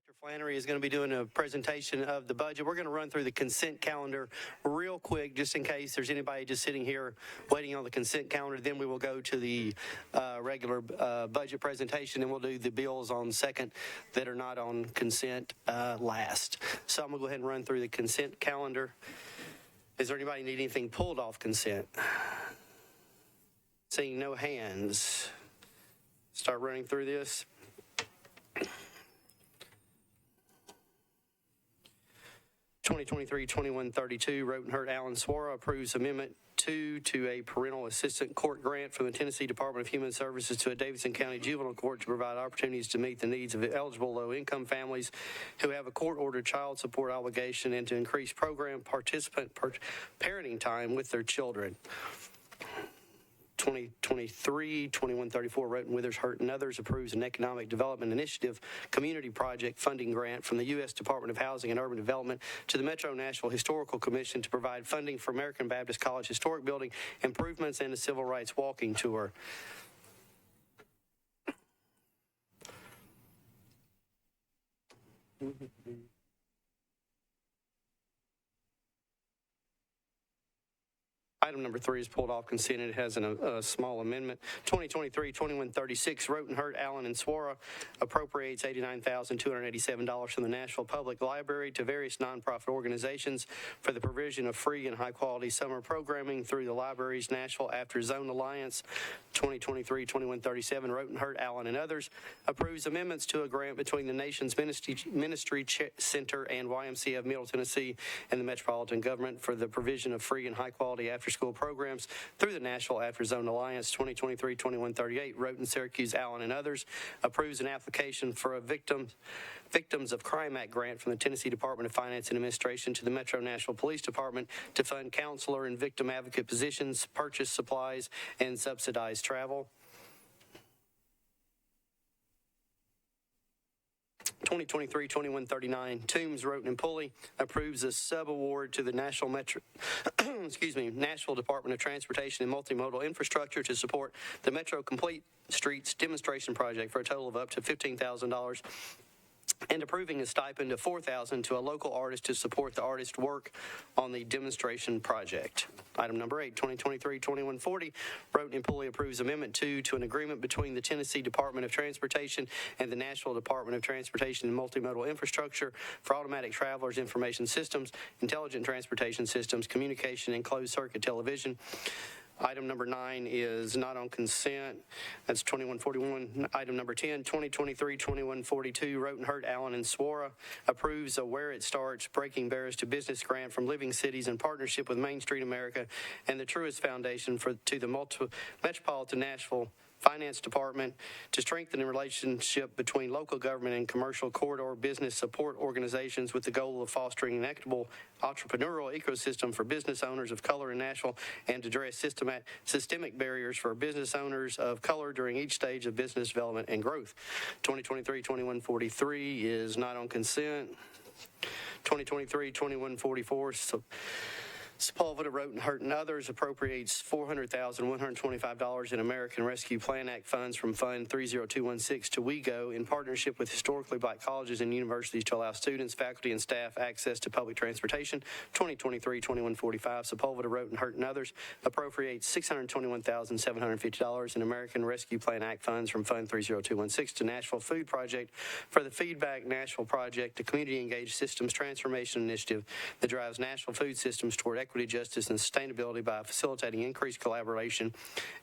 Director Flannery is going to be doing a presentation of the budget. We're going to run through the consent calendar real quick, just in case there's anybody just sitting here waiting on the consent calendar. Then we will go to the regular budget presentation, and we'll do the bills on second that are not on consent last. So I'm going to go ahead and run through the consent calendar. Is there anybody need anything pulled off consent? Seeing no hands. Start running through this. 2023-2132, Rotenhurt Allen Swara approves Amendment 2 to a parental assistant court grant from the Tennessee Department of Human Services to a Davidson County Juvenile Court to provide opportunities to meet the needs of eligible low-income families who have a court-ordered child support obligation and to increase program participant parenting time with their children. 2023-2134, Roten Withers Hurt and Others approves an Economic Development Initiative community project funding grant from the U.S. Department of Housing and Urban Development to the Metro Nashville Historical Commission to provide funding for American Baptist College historic building improvements and a civil rights walking tour. Item number 3 is pulled off consent. It has a small amendment. 2023-2136, Rotenhurt, Allen, and Swara appropriates $89,287 from the Nashville Public Library to various nonprofit organizations for the provision of free and high-quality summer programming through the library's Nashville After Zone Alliance. 2023-2137, Rotenhurt, Allen, and Others approves amendments to a grant between the Nation's Ministry Center and YMCA of Middle Tennessee and the Metropolitan Government for the provision of free and high-quality after-school programs through the Nashville After Zone Alliance. 2023-2138, Roten, Syracuse, Allen, and Others approves an application for a Victims of Crime Act grant from the Tennessee Department of Finance and Administration to the Metro Nashville Police Department to fund counselor and victim advocate positions, purchase supplies, and subsidize travel. 2023-2139, Toombs, Roten, and Pulley approves a subaward to the Nashville Nashville Department of Transportation and Multimodal Infrastructure to support the Metro Complete Streets demonstration project for a total of up to $15,000. And approving a stipend of $4,000 to a local artist to support the artist's work on the demonstration project. Item number 8, 2023-2140, Roten and Pulley approves Amendment 2 to an agreement between the Tennessee Department of Transportation and the Nashville Department of Transportation and Multimodal Infrastructure for automatic travelers information systems, intelligent transportation systems, communication, and closed-circuit television. Item number 9 is not on consent. That's 2141. Item number 10, 2023-2142, Rotenhurt, Allen, and Swara approves a Where It Starts Breaking Barriers to Business grant from Living Cities in partnership with Main Street America and the Truist Foundation to the Metropolitan Nashville Finance Department to strengthen the relationship between local government and commercial corridor business support organizations with the goal of fostering an equitable entrepreneurial ecosystem for business owners of color in Nashville and to address systemic barriers for business owners of color during each stage of business development and growth. 2023-2143 is not on consent. 2023-2144, Sepulveda, Rotenhurt, and Others appropriates $400,125 in American Rescue Plan Act funds from Fund 30216 to WeGo in partnership with historically black colleges and universities to allow students, faculty, and staff access to public transportation. 2023-2145, Sepulveda, Rotenhurt, and Others appropriates $621,750 in American Rescue Plan Act funds from Fund 30216 to Nashville Food Project for the Feedback Nashville Project, a community-engaged systems transformation initiative that drives Nashville food systems toward equity, justice, and sustainability by facilitating increased collaboration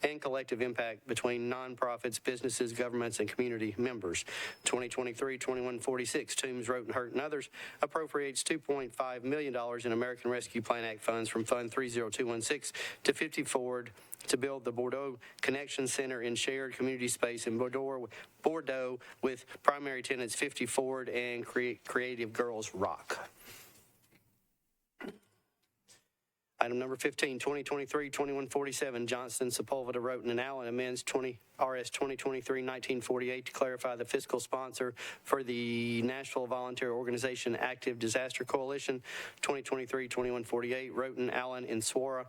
and collective impact between nonprofits, businesses, governments, and community members. 2023-2146, Toombs, Rotenhurt, and Others appropriates $2.5 million in American Rescue Plan Act funds from Fund 30216 to 50 Ford to build the Bordeaux Connection Center in shared community space in Bordeaux with primary tenants 50 Ford and Creative Girls Rock. Item number 15, 2023-2147, Johnston, Sepulveda, Roten, and Allen amends RS 2023-1948 to clarify the fiscal sponsor for the Nashville Volunteer Organization Active Disaster Coalition, 2023-2148, Roten, Allen, and Swara.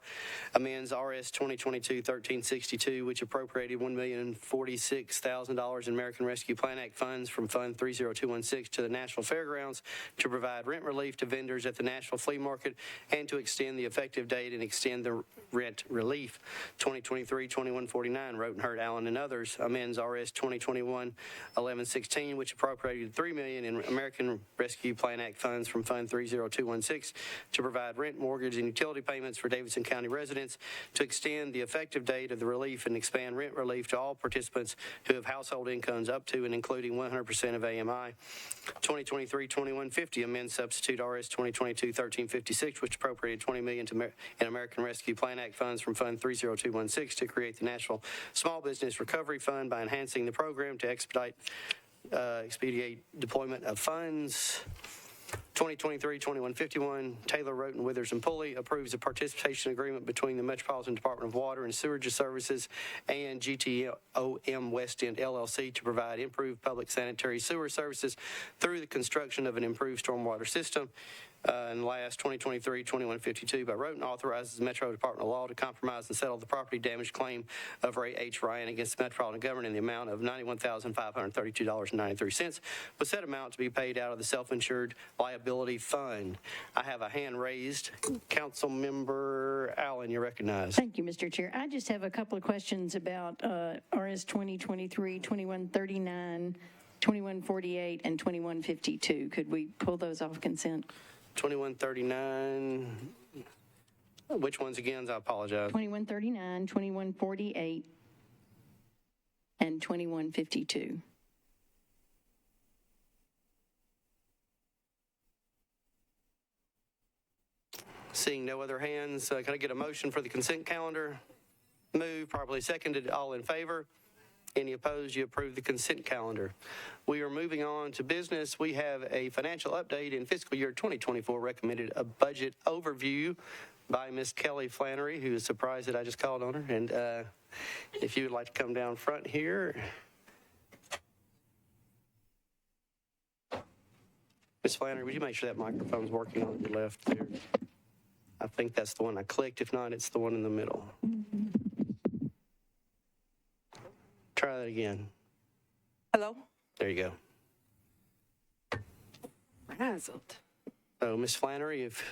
Amends RS 2022-1362, which appropriated $1,046,000 in American Rescue Plan Act funds from Fund 30216 to the Nashville Fairgrounds to provide rent relief to vendors at the Nashville Flea Market and to extend the effective date and extend the rent relief. 2023-2149, Roten, Hurt, Allen, and others. Amends RS 2021-1116, which appropriated $3 million in American Rescue Plan Act funds from Fund 30216 to provide rent, mortgage, and utility payments for Davidson County residents, to extend the effective date of the relief and expand rent relief to all participants who have household incomes up to and including 100% of AMI. 2023-2150, amend substitute RS 2022-1356, which appropriated $20 million in American Rescue Plan Act funds from Fund 30216 to create the National Small Business Recovery Fund by enhancing the program to expedite deployment of funds. 2023-2151, Taylor, Roten, Withers, and Pulley approves a participation agreement between the Metropolitan Department of Water and Sewerage Services and GTOM West End LLC to provide improved public sanitary sewer services through the construction of an improved stormwater system. And last, 2023-2152 by Roten authorizes the Metro Department of Law to compromise and settle the property damage claim of Ray H. Ryan against the Metropolitan government in the amount of $91,532.93, with said amount to be paid out of the self-insured liability fund. I have a hand raised. Council Member Allen, you're recognized. Thank you, Mr. Chair. I just have a couple of questions about RS 2023, 2139, 2148, and 2152. Could we pull those off consent? 2139. Which ones again? I apologize. 2139, 2148, and 2152. Seeing no other hands, can I get a motion for the consent calendar? Moved, properly seconded. All in favor? Any opposed? You approve the consent calendar. We are moving on to business. We have a financial update in fiscal year 2024, recommended a budget overview by Ms. Kelly Flannery, who is surprised that I just called on her. And if you would like to come down front here. Ms. Flannery, would you make sure that microphone's working on your left there? I think that's the one I clicked. If not, it's the one in the middle. Try that again. Hello? There you go. Frazzled. So, Ms. Flannery, if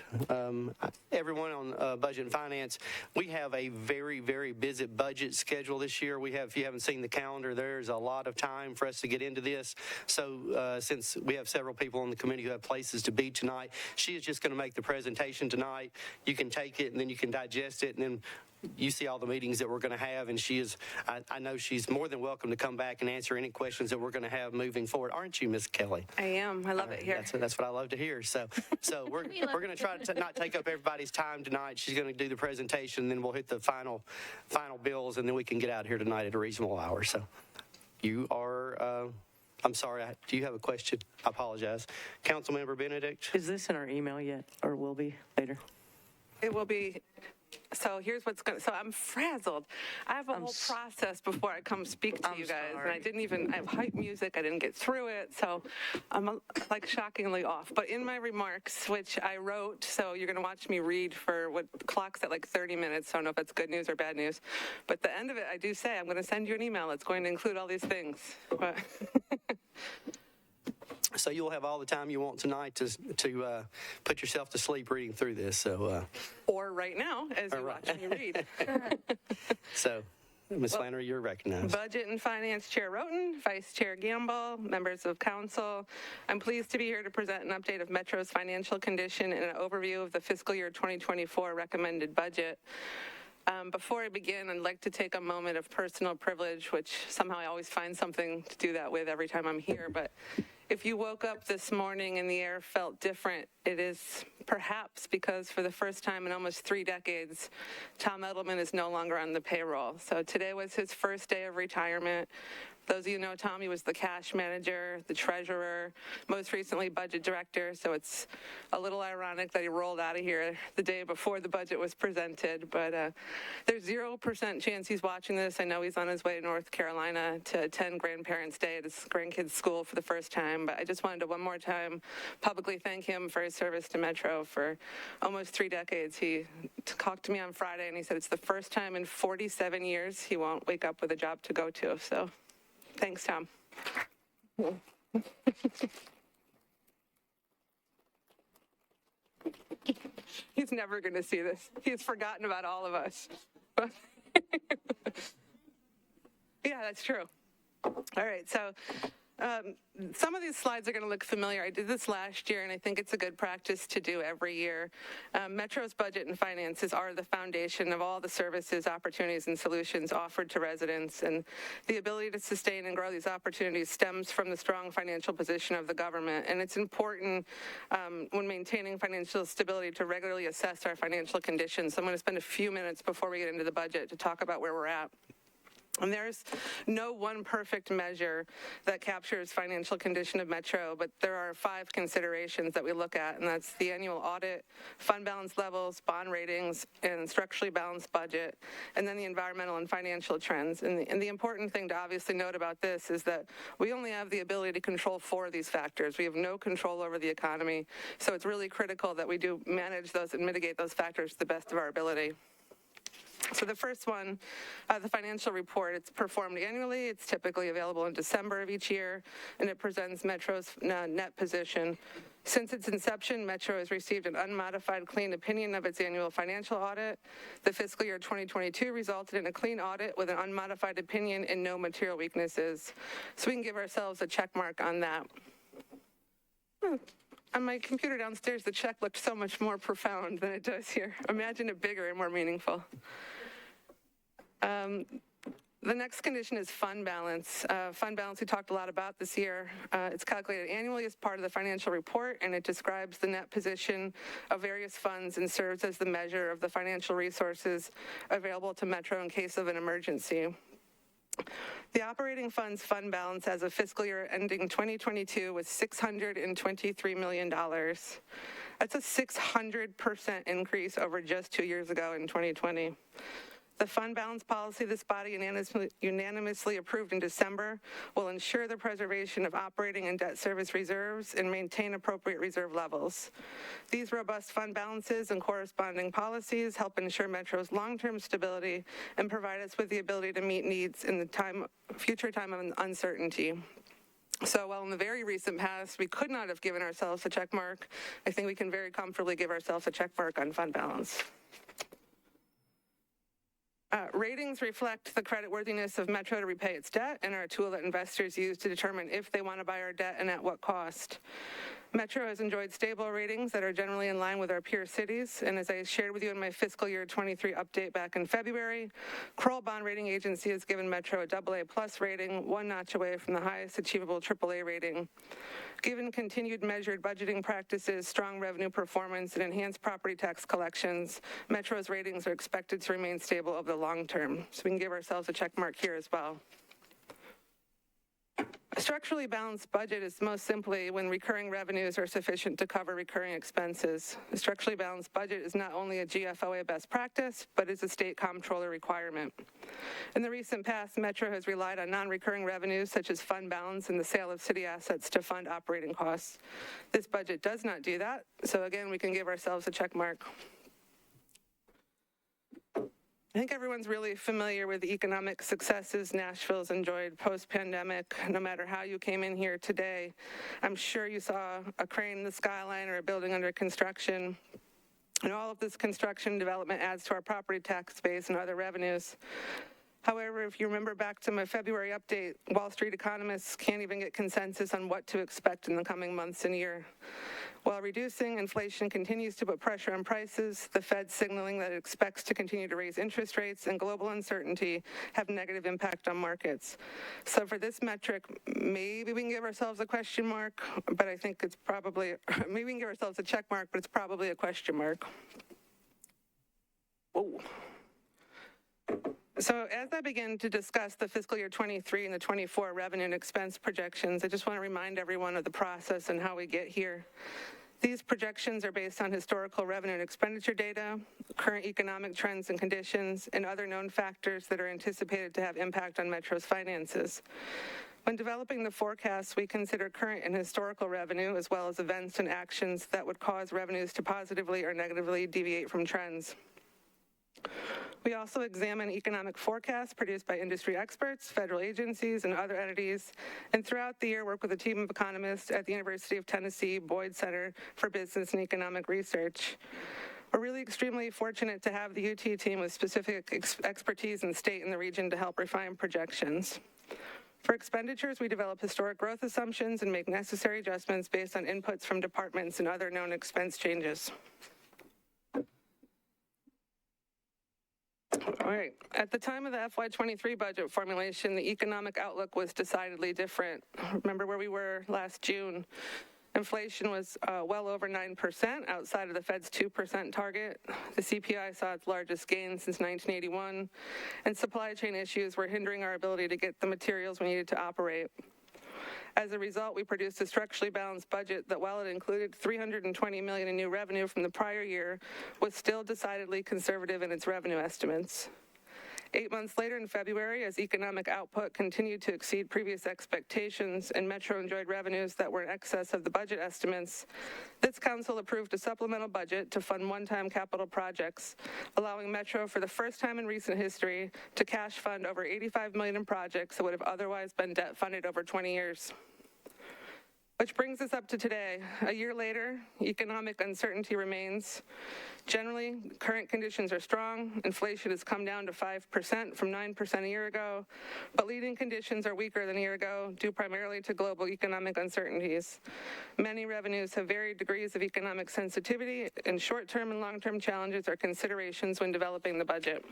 everyone on Budget and Finance, we have a very, very busy budget schedule this year. We have, if you haven't seen the calendar, there's a lot of time for us to get into this. So, since we have several people on the committee who have places to be tonight, she is just going to make the presentation tonight. You can take it and then you can digest it, and then you see all the meetings that we're going to have, and she is, I know she's more than welcome to come back and answer any questions that we're going to have moving forward. Aren't you, Ms. Kelly? I am. I love it here. That's what I love to hear. So we're going to try to not take up everybody's time tonight. She's going to do the presentation, and then we'll hit the final bills, and then we can get out of here tonight at a reasonable hour. So you are, I'm sorry, do you have a question? I apologize. Councilmember Benedict? Is this in our email yet, or will be later? It will be. So here's what's going to, so I'm frazzled. I have a whole process before I come speak to you guys. Sorry. And I have hype music. I didn't get through it. So I'm like shockingly off. But in my remarks, which I wrote, so you're going to watch me read for what clocks at like 30 minutes. So I don't know if it's good news or bad news. But at the end of it, I do say, I'm going to send you an email. It's going to include all these things. But So you'll have all the time you want tonight to put yourself to sleep reading through this. So, or right now, as you watch me read. So, Ms. Flannery, you're recognized. Budget and Finance Chair Roten, Vice Chair Gamble, members of Council. I'm pleased to be here to present an update of Metro's financial condition and an overview of the fiscal year 2024 recommended budget. Before I begin, I'd like to take a moment of personal privilege, which somehow I always find something to do that with every time I'm here. But if you woke up this morning and the air felt different, it is perhaps because for the first time in almost 3 decades, Tom Edelman is no longer on the payroll. So today was his first day of retirement. Those of you who know Tom, he was the cash manager, the treasurer, most recently budget director, so it's a little ironic that he rolled out of here the day before the budget was presented, but there's 0% chance he's watching this. I know he's on his way to North Carolina to attend Grandparents' Day at his grandkids' school for the first time, but I just wanted to one more time publicly thank him for his service to Metro for almost 3 decades. He talked to me on Friday and he said it's the first time in 47 years he won't wake up with a job to go to, so thanks, Tom. He's never going to see this. He's forgotten about all of us. Yeah, that's true. All right, so some of these slides are going to look familiar. I did this last year, and I think it's a good practice to do every year. Metro's budget and finances are the foundation of all the services, opportunities, and solutions offered to residents, and the ability to sustain and grow these opportunities stems from the strong financial position of the government, and it's important when maintaining financial stability to regularly assess our financial conditions. So I'm going to spend a few minutes before we get into the budget to talk about where we're at. And there's no one perfect measure that captures financial condition of Metro, but there are 5 considerations that we look at, and that's the annual audit, fund balance levels, bond ratings, and structurally balanced budget, and then the environmental and financial trends. And the important thing to obviously note about this is that we only have the ability to control 4 of these factors. We have no control over the economy, so it's really critical that we do manage those and mitigate those factors to the best of our ability. So the first one, the financial report, it's performed annually. It's typically available in December of each year, and it presents Metro's net position. Since its inception, Metro has received an unmodified clean opinion of its annual financial audit. The fiscal year 2022 resulted in a clean audit with an unmodified opinion and no material weaknesses. So we can give ourselves a check mark on that. On my computer downstairs, the check looked so much more profound than it does here. Imagine it bigger and more meaningful. The next condition is fund balance. Fund balance we talked a lot about this year. It's calculated annually as part of the financial report, and it describes the net position of various funds and serves as the measure of the financial resources available to Metro in case of an emergency. The operating fund's fund balance as of fiscal year ending 2022 was $623 million. That's a 600% increase over just 2 years ago in 2020. The fund balance policy this body unanimously approved in December will ensure the preservation of operating and debt service reserves and maintain appropriate reserve levels. These robust fund balances and corresponding policies help ensure Metro's long-term stability and provide us with the ability to meet needs in the future time of uncertainty. So while in the very recent past we could not have given ourselves a check mark, I think we can very comfortably give ourselves a check mark on fund balance. Ratings reflect the creditworthiness of Metro to repay its debt and are a tool that investors use to determine if they want to buy our debt and at what cost. Metro has enjoyed stable ratings that are generally in line with our peer cities, and as I shared with you in my fiscal year 23 update back in February, Kroll Bond Rating Agency has given Metro a AA+ rating, 1 notch away from the highest achievable AAA rating. Given continued measured budgeting practices, strong revenue performance, and enhanced property tax collections, Metro's ratings are expected to remain stable over the long term. So we can give ourselves a check mark here as well. A structurally balanced budget is most simply when recurring revenues are sufficient to cover recurring expenses. A structurally balanced budget is not only a GFOA best practice, but is a state comptroller requirement. In the recent past, Metro has relied on non-recurring revenues such as fund balance and the sale of city assets to fund operating costs. This budget does not do that, so again, we can give ourselves a check mark. I think everyone's really familiar with the economic successes Nashville's enjoyed post-pandemic. No matter how you came in here today, I'm sure you saw a crane in the skyline or a building under construction. And all of this construction development adds to our property tax base and other revenues. However, if you remember back to my February update, Wall Street economists can't even get consensus on what to expect in the coming months and year. While reducing inflation continues to put pressure on prices, the Fed signaling that it expects to continue to raise interest rates and global uncertainty have negative impact on markets. So for this metric, maybe we can give ourselves a question mark, but I think it's probably, maybe we can give ourselves a check mark, but it's probably a question mark. Whoa. So as I begin to discuss the fiscal year 23 and the 24 revenue and expense projections, I just want to remind everyone of the process and how we get here. These projections are based on historical revenue and expenditure data, current economic trends and conditions, and other known factors that are anticipated to have impact on Metro's finances. When developing the forecasts, we consider current and historical revenue, as well as events and actions that would cause revenues to positively or negatively deviate from trends. We also examine economic forecasts produced by industry experts, federal agencies, and other entities, and throughout the year work with a team of economists at the University of Tennessee Boyd Center for Business and Economic Research. We're really extremely fortunate to have the UT team with specific expertise in state and the region to help refine projections. For expenditures, we develop historic growth assumptions and make necessary adjustments based on inputs from departments and other known expense changes. All right. At the time of the FY23 budget formulation, the economic outlook was decidedly different. Remember where we were last June? Inflation was well over 9% outside of the Fed's 2% target. The CPI saw its largest gain since 1981, and supply chain issues were hindering our ability to get the materials we needed to operate. As a result, we produced a structurally balanced budget that, while it included $320 million in new revenue from the prior year, was still decidedly conservative in its revenue estimates. 8 months later in February, as economic output continued to exceed previous expectations and Metro enjoyed revenues that were in excess of the budget estimates, this council approved a supplemental budget to fund one-time capital projects, allowing Metro for the first time in recent history to cash fund over $85 million in projects that would have otherwise been debt funded over 20 years. Which brings us up to today. A year later, economic uncertainty remains. Generally, current conditions are strong. Inflation has come down to 5% from 9% a year ago, but leading conditions are weaker than a year ago, due primarily to global economic uncertainties. Many revenues have varied degrees of economic sensitivity, and short-term and long-term challenges are considerations when developing the budget.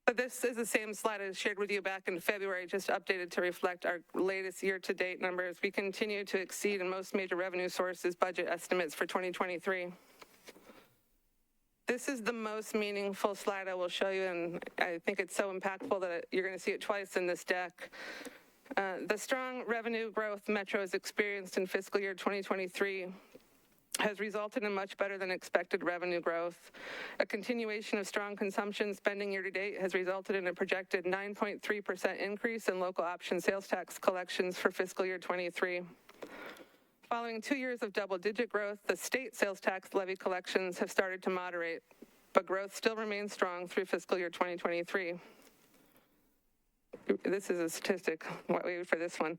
But this is the same slide I shared with you back in February, just updated to reflect our latest year-to-date numbers. We continue to exceed in most major revenue sources budget estimates for 2023. This is the most meaningful slide I will show you, and I think it's so impactful that you're going to see it twice in this deck. The strong revenue growth Metro has experienced in fiscal year 2023 has resulted in much better than expected revenue growth. A continuation of strong consumption spending year to date has resulted in a projected 9.3% increase in local option sales tax collections for fiscal year 23. Following 2 years of double-digit growth, the state sales tax levy collections have started to moderate, but growth still remains strong through fiscal year 2023. This is a statistic. Wait for this one.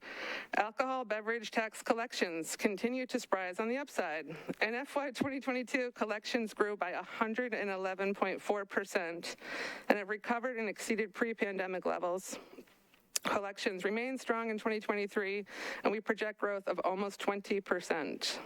Alcohol beverage tax collections continue to surprise on the upside. In FY 2022, collections grew by 111.4% and have recovered and exceeded pre-pandemic levels. Collections remain strong in 2023, and we project growth of almost 20%.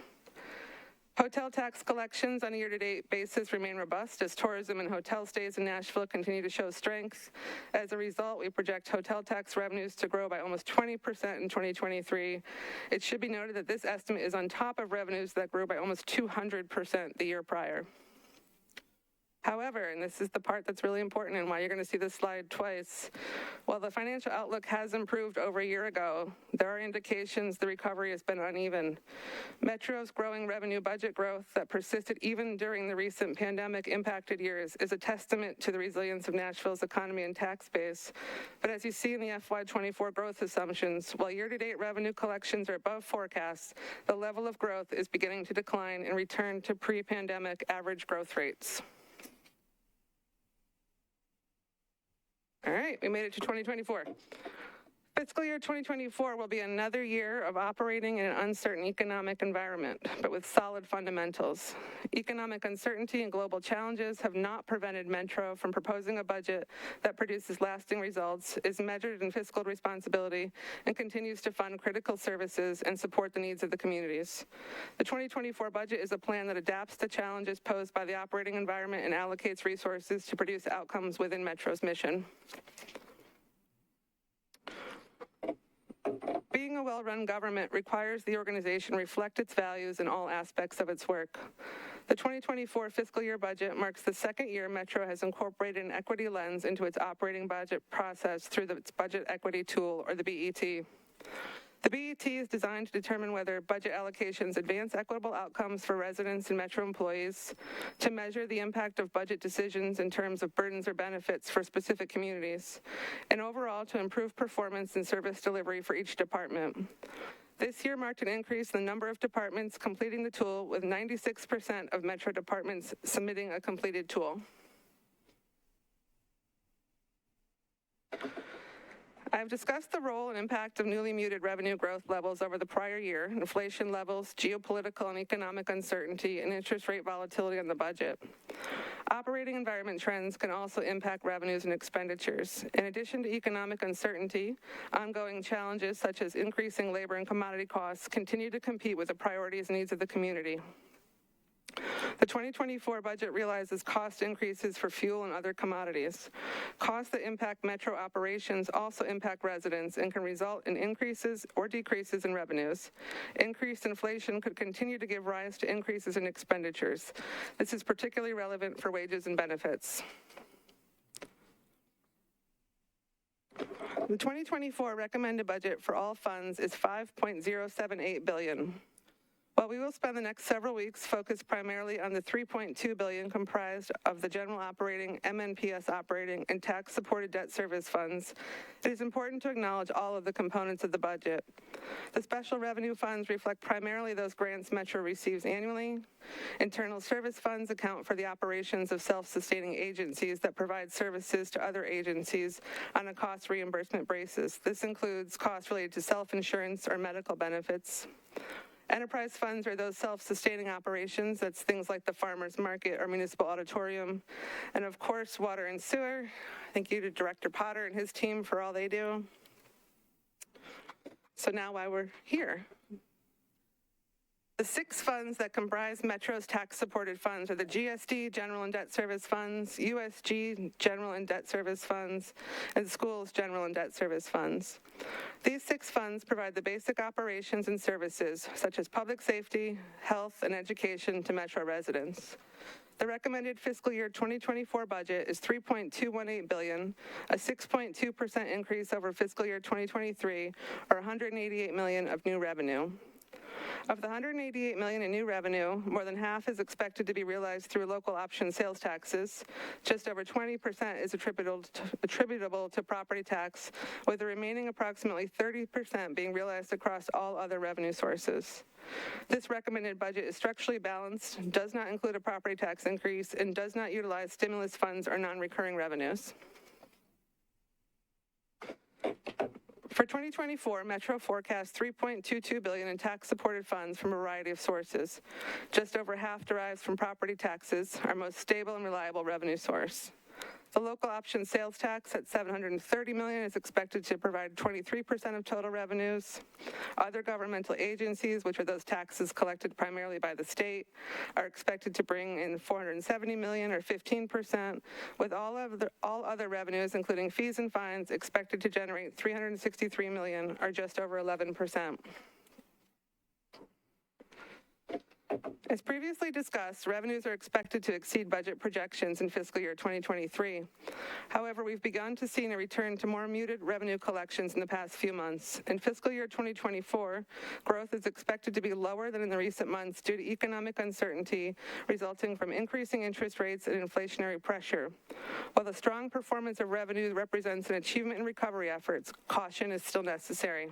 Hotel tax collections on a year-to-date basis remain robust as tourism and hotel stays in Nashville continue to show strength. As a result, we project hotel tax revenues to grow by almost 20% in 2023. It should be noted that this estimate is on top of revenues that grew by almost 200% the year prior. However, and this is the part that's really important and why you're going to see this slide twice, while the financial outlook has improved over a year ago, there are indications the recovery has been uneven. Metro's growing revenue budget growth that persisted even during the recent pandemic-impacted years is a testament to the resilience of Nashville's economy and tax base. But as you see in the FY24 growth assumptions, while year-to-date revenue collections are above forecasts, the level of growth is beginning to decline and return to pre-pandemic average growth rates. All right, we made it to 2024. Fiscal year 2024 will be another year of operating in an uncertain economic environment, but with solid fundamentals. Economic uncertainty and global challenges have not prevented Metro from proposing a budget that produces lasting results, is measured in fiscal responsibility, and continues to fund critical services and support the needs of the communities. The 2024 budget is a plan that adapts to challenges posed by the operating environment and allocates resources to produce outcomes within Metro's mission. Being a well-run government requires the organization reflect its values in all aspects of its work. The 2024 fiscal year budget marks the second year Metro has incorporated an equity lens into its operating budget process through its budget equity tool, or the BET. The BET is designed to determine whether budget allocations advance equitable outcomes for residents and Metro employees, to measure the impact of budget decisions in terms of burdens or benefits for specific communities, and overall to improve performance and service delivery for each department. This year marked an increase in the number of departments completing the tool, with 96% of Metro departments submitting a completed tool. I have discussed the role and impact of newly muted revenue growth levels over the prior year, inflation levels, geopolitical and economic uncertainty, and interest rate volatility on the budget. Operating environment trends can also impact revenues and expenditures. In addition to economic uncertainty, ongoing challenges such as increasing labor and commodity costs continue to compete with the priorities and needs of the community. The 2024 budget realizes cost increases for fuel and other commodities. Costs that impact Metro operations also impact residents and can result in increases or decreases in revenues. Increased inflation could continue to give rise to increases in expenditures. This is particularly relevant for wages and benefits. The 2024 recommended budget for all funds is $5.078 billion. While we will spend the next several weeks focused primarily on the $3.2 billion comprised of the general operating, MNPS operating, and tax-supported debt service funds, it is important to acknowledge all of the components of the budget. The special revenue funds reflect primarily those grants Metro receives annually. Internal service funds account for the operations of self-sustaining agencies that provide services to other agencies on a cost reimbursement basis. This includes costs related to self-insurance or medical benefits. Enterprise funds are those self-sustaining operations. That's things like the farmers market or municipal auditorium. And of course, water and sewer. Thank you to Director Potter and his team for all they do. So now why we're here. The 6 funds that comprise Metro's tax-supported funds are the GSD, General and Debt Service Funds, USG, General and Debt Service Funds, and Schools, General and Debt Service Funds. These 6 funds provide the basic operations and services, such as public safety, health, and education to Metro residents. The recommended fiscal year 2024 budget is $3.218 billion, a 6.2% increase over fiscal year 2023, or $188 million of new revenue. Of the $188 million in new revenue, more than half is expected to be realized through local option sales taxes. Just over 20% is attributable to property tax, with the remaining approximately 30% being realized across all other revenue sources. This recommended budget is structurally balanced, does not include a property tax increase, and does not utilize stimulus funds or non-recurring revenues. For 2024, Metro forecasts $3.22 billion in tax-supported funds from a variety of sources. Just over half derives from property taxes, our most stable and reliable revenue source. The local option sales tax at $730 million is expected to provide 23% of total revenues. Other governmental agencies, which are those taxes collected primarily by the state, are expected to bring in $470 million, or 15%, with all other revenues, including fees and fines, expected to generate $363 million, or just over 11%. As previously discussed, revenues are expected to exceed budget projections in fiscal year 2023. However, we've begun to see a return to more muted revenue collections in the past few months. In fiscal year 2024, growth is expected to be lower than in the recent months due to economic uncertainty resulting from increasing interest rates and inflationary pressure. While the strong performance of revenue represents an achievement in recovery efforts, caution is still necessary.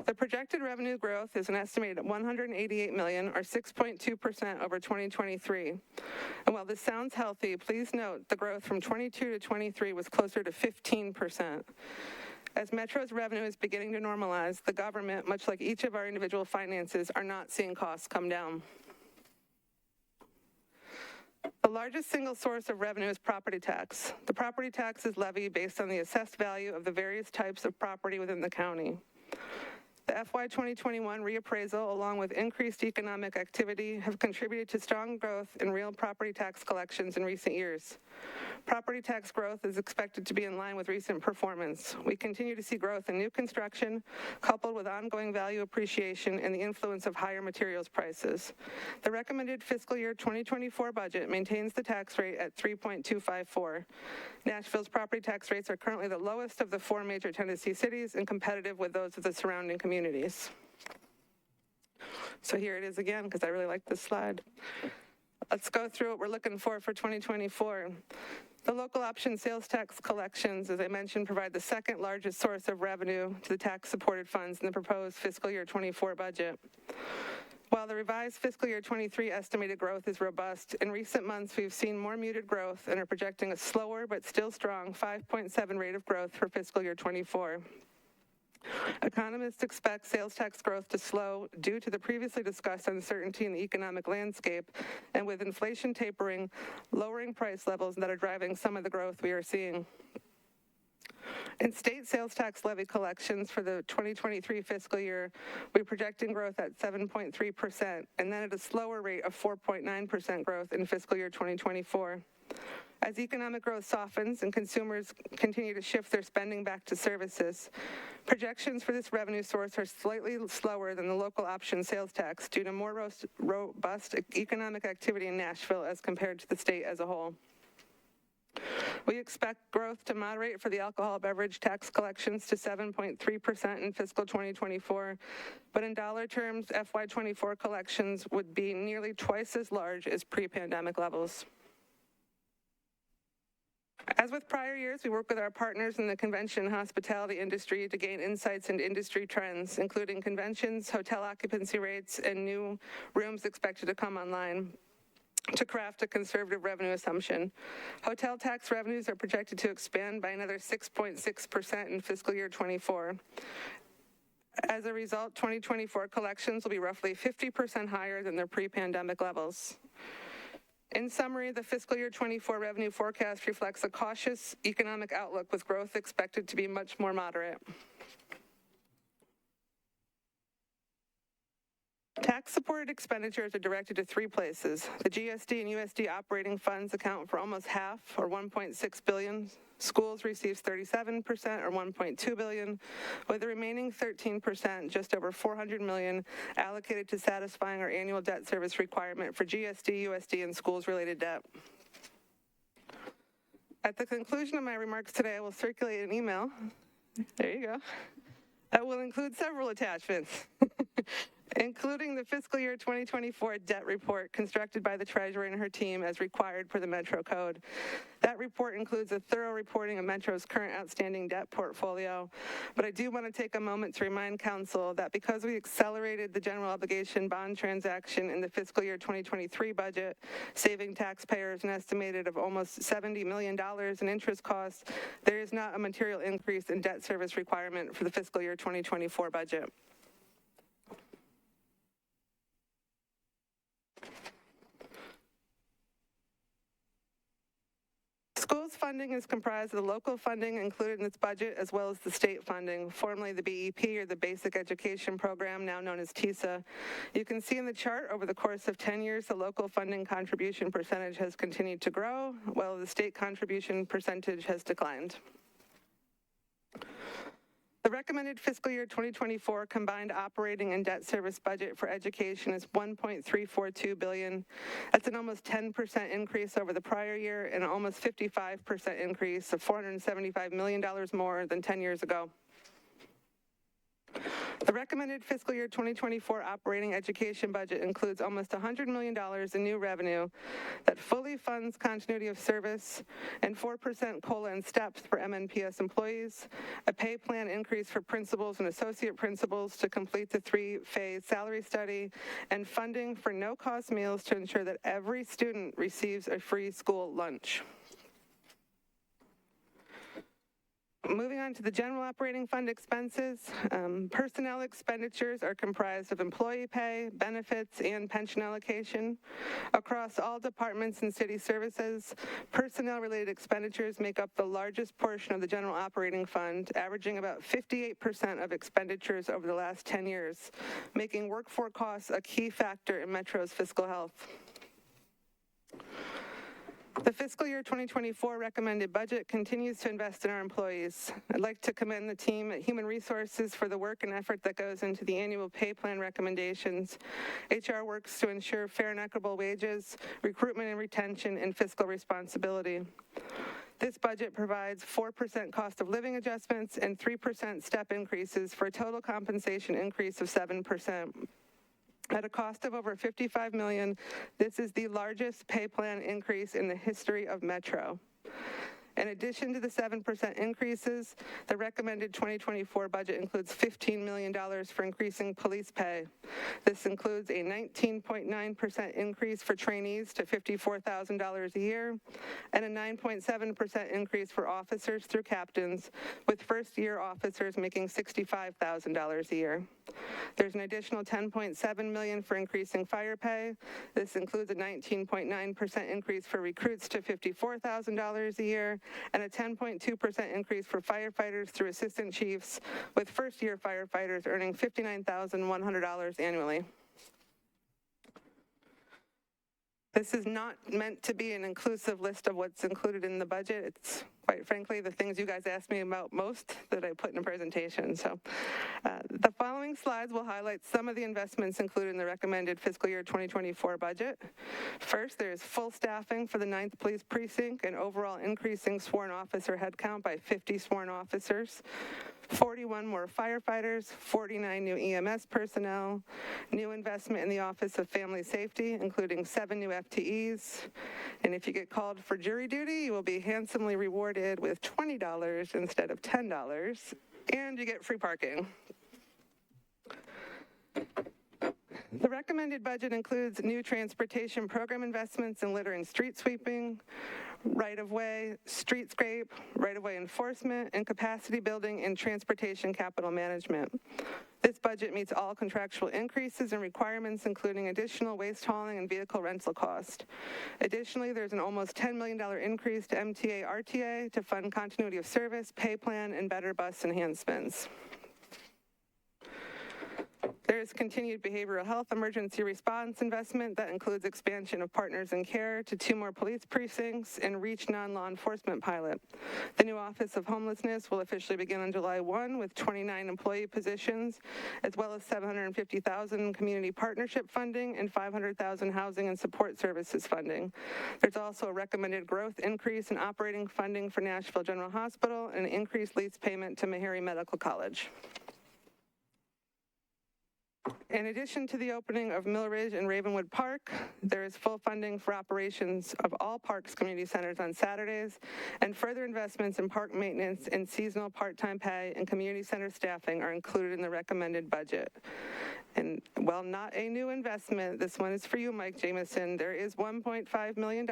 The projected revenue growth is an estimated $188 million, or 6.2% over 2023. And while this sounds healthy, please note the growth from 22 to 23 was closer to 15%. As Metro's revenue is beginning to normalize, the government, much like each of our individual finances, are not seeing costs come down. The largest single source of revenue is property tax. The property tax is levied based on the assessed value of the various types of property within the county. The FY 2021 reappraisal, along with increased economic activity, have contributed to strong growth in real property tax collections in recent years. Property tax growth is expected to be in line with recent performance. We continue to see growth in new construction, coupled with ongoing value appreciation and the influence of higher materials prices. The recommended fiscal year 2024 budget maintains the tax rate at 3.254. Nashville's property tax rates are currently the lowest of the 4 major Tennessee cities and competitive with those of the surrounding communities. So here it is again, because I really like this slide. Let's go through what we're looking for 2024. The local option sales tax collections, as I mentioned, provide the second largest source of revenue to the tax-supported funds in the proposed fiscal year 24 budget. While the revised fiscal year 23 estimated growth is robust, in recent months we've seen more muted growth and are projecting a slower but still strong 5.7 rate of growth for fiscal year 24. Economists expect sales tax growth to slow due to the previously discussed uncertainty in the economic landscape, and with inflation tapering, lowering price levels that are driving some of the growth we are seeing. In state sales tax levy collections for the 2023 fiscal year, we're projecting growth at 7.3%, and then at a slower rate of 4.9% growth in fiscal year 2024. As economic growth softens and consumers continue to shift their spending back to services, projections for this revenue source are slightly slower than the local option sales tax due to more robust economic activity in Nashville as compared to the state as a whole. We expect growth to moderate for the alcohol beverage tax collections to 7.3% in fiscal 2024, but in dollar terms, FY24 collections would be nearly twice as large as pre-pandemic levels. As with prior years, we work with our partners in the convention and hospitality industry to gain insights into industry trends, including conventions, hotel occupancy rates, and new rooms expected to come online, to craft a conservative revenue assumption. Hotel tax revenues are projected to expand by another 6.6% in fiscal year 24. As a result, 2024 collections will be roughly 50% higher than their pre-pandemic levels. In summary, the fiscal year 24 revenue forecast reflects a cautious economic outlook with growth expected to be much more moderate. Tax-supported expenditures are directed to 3 places. The GSD and USD operating funds account for almost half, or $1.6 billion. Schools receives 37%, or $1.2 billion, with the remaining 13%, just over $400 million, allocated to satisfying our annual debt service requirement for GSD, USD, and schools-related debt. At the conclusion of my remarks today, I will circulate an email. There you go. That will include several attachments. Including the fiscal year 2024 debt report constructed by the Treasurer and her team as required per the Metro Code. That report includes a thorough reporting of Metro's current outstanding debt portfolio, but I do want to take a moment to remind Council that because we accelerated the general obligation bond transaction in the fiscal year 2023 budget, saving taxpayers an estimated of almost $70 million in interest costs, there is not a material increase in debt service requirement for the fiscal year 2024 budget. Schools funding is comprised of the local funding included in its budget as well as the state funding, formerly the BEP or the Basic Education Program, now known as TISA. You can see in the chart over the course of 10 years, the local funding contribution percentage has continued to grow, while the state contribution percentage has declined. The recommended fiscal year 2024 combined operating and debt service budget for education is $1.342 billion. That's an almost 10% increase over the prior year and an almost 55% increase of $475 million more than 10 years ago. The recommended fiscal year 2024 operating education budget includes almost $100 million in new revenue that fully funds continuity of service and 4% COLA and steps for MNPS employees, a pay plan increase for principals and associate principals to complete the 3-phase salary study, and funding for no-cost meals to ensure that every student receives a free school lunch. Moving on to the general operating fund expenses, personnel expenditures are comprised of employee pay, benefits, and pension allocation. Across all departments and city services, personnel-related expenditures make up the largest portion of the general operating fund, averaging about 58% of expenditures over the last 10 years, making workforce costs a key factor in Metro's fiscal health. The fiscal year 2024 recommended budget continues to invest in our employees. I'd like to commend the team at Human Resources for the work and effort that goes into the annual pay plan recommendations. HR works to ensure fair and equitable wages, recruitment and retention, and fiscal responsibility. This budget provides 4% cost of living adjustments and 3% step increases for a total compensation increase of 7%. At a cost of over $55 million, this is the largest pay plan increase in the history of Metro. In addition to the 7% increases, the recommended 2024 budget includes $15 million for increasing police pay. This includes a 19.9% increase for trainees to $54,000 a year and a 9.7% increase for officers through captains, with first-year officers making $65,000 a year. There's an additional $10.7 million for increasing fire pay. This includes a 19.9% increase for recruits to $54,000 a year and a 10.2% increase for firefighters through assistant chiefs, with first-year firefighters earning $59,100 annually. This is not meant to be an inclusive list of what's included in the budget. It's, quite frankly, the things you guys asked me about most that I put in a presentation. So the following slides will highlight some of the investments included in the recommended fiscal year 2024 budget. First, there's full staffing for the 9th Police Precinct and overall increasing sworn officer headcount by 50 sworn officers. 41 more firefighters, 49 new EMS personnel, new investment in the Office of Family Safety, including 7 new FTEs. And if you get called for jury duty, you will be handsomely rewarded with $20 instead of $10, and you get free parking. The recommended budget includes new transportation program investments in litter and street sweeping, right-of-way, streetscape, right-of-way enforcement, and capacity building and transportation capital management. This budget meets all contractual increases and requirements, including additional waste hauling and vehicle rental cost. Additionally, there's an almost $10 million increase to MTA RTA to fund continuity of service, pay plan, and better bus enhancements. There is continued behavioral health emergency response investment that includes expansion of Partners in Care to 2 more police precincts and REACH non-law enforcement pilot. The new Office of Homelessness will officially begin on July 1 with 29 employee positions, as well as $750,000 community partnership funding and $500,000 housing and support services funding. There's also a recommended growth increase in operating funding for Nashville General Hospital and an increased lease payment to Meharry Medical College. In addition to the opening of Mill Ridge and Ravenwood Park, there is full funding for operations of all parks community centers on Saturdays, and further investments in park maintenance and seasonal part-time pay and community center staffing are included in the recommended budget. And while not a new investment, this one is for you, Mike Jamison, there is $1.5 million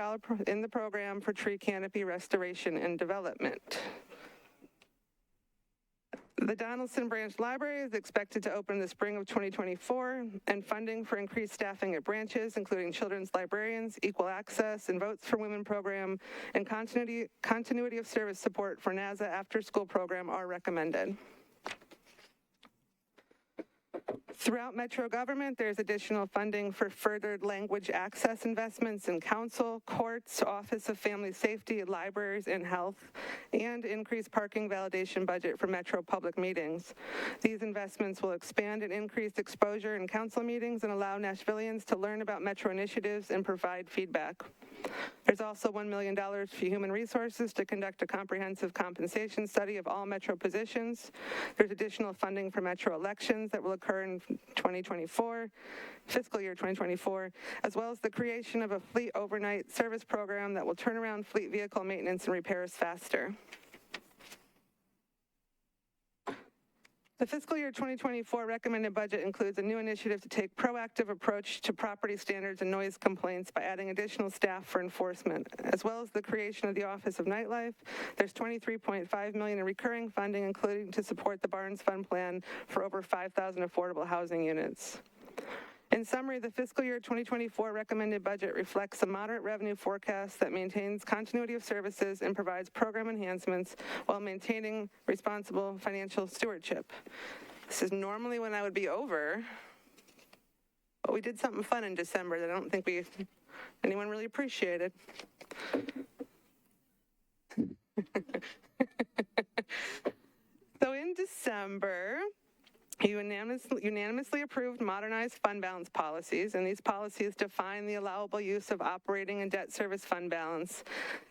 in the program for tree canopy restoration and development. The Donaldson Branch Library is expected to open in the spring of 2024, and funding for increased staffing at branches, including children's librarians, equal access, and Votes for Women program, and continuity of service support for NASA after-school program are recommended. Throughout Metro government, there's additional funding for furthered language access investments in council, courts, Office of Family Safety, libraries, and health, and increased parking validation budget for Metro public meetings. These investments will expand and increase exposure in council meetings and allow Nashvillians to learn about Metro initiatives and provide feedback. There's also $1 million for Human Resources to conduct a comprehensive compensation study of all Metro positions. There's additional funding for Metro elections that will occur in 2024, fiscal year 2024, as well as the creation of a fleet overnight service program that will turn around fleet vehicle maintenance and repairs faster. The fiscal year 2024 recommended budget includes a new initiative to take proactive approach to property standards and noise complaints by adding additional staff for enforcement, as well as the creation of the Office of Nightlife. There's $23.5 million in recurring funding, including to support the Barnes Fund plan for over 5,000 affordable housing units. In summary, the fiscal year 2024 recommended budget reflects a moderate revenue forecast that maintains continuity of services and provides program enhancements while maintaining responsible financial stewardship. This is normally when I would be over, but we did something fun in December that I don't think anyone really appreciated. So in December, you unanimously approved modernized fund balance policies, and these policies define the allowable use of operating and debt service fund balance.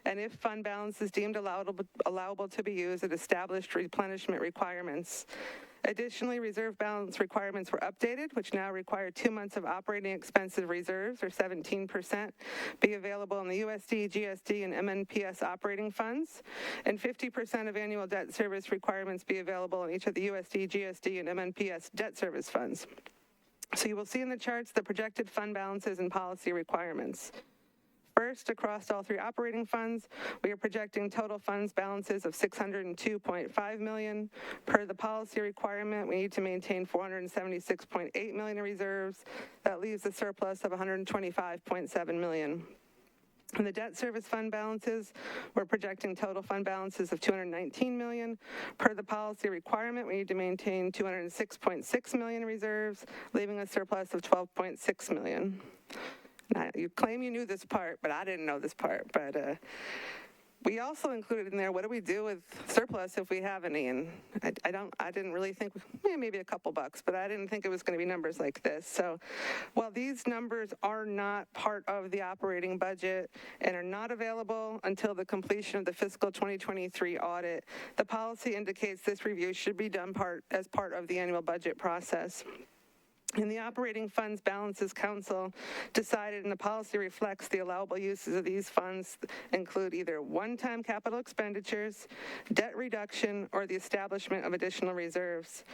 And if fund balance is deemed allowable to be used, it established replenishment requirements. Additionally, reserve balance requirements were updated, which now require 2 months of operating expensive reserves, or 17%, be available in the USD, GSD, and MNPS operating funds, and 50% of annual debt service requirements be available in each of the USD, GSD, and MNPS debt service funds. So you will see in the charts the projected fund balances and policy requirements. First, across all 3 operating funds, we are projecting total funds balances of $602.5 million. Per the policy requirement, we need to maintain $476.8 million in reserves. That leaves a surplus of $125.7 million. In the debt service fund balances, we're projecting total fund balances of $219 million. Per the policy requirement, we need to maintain $206.6 million in reserves, leaving a surplus of $12.6 million. Now, you claim you knew this part, but I didn't know this part. But we also included in there, what do we do with surplus if we have any? And I didn't really think, maybe a couple bucks, but I didn't think it was going to be numbers like this. So while these numbers are not part of the operating budget and are not available until the completion of the fiscal 2023 audit, the policy indicates this review should be done as part of the annual budget process. In the Operating Funds Balances Council decided, and the policy reflects the allowable uses of these funds include either one-time capital expenditures, debt reduction, or the establishment of additional reserves.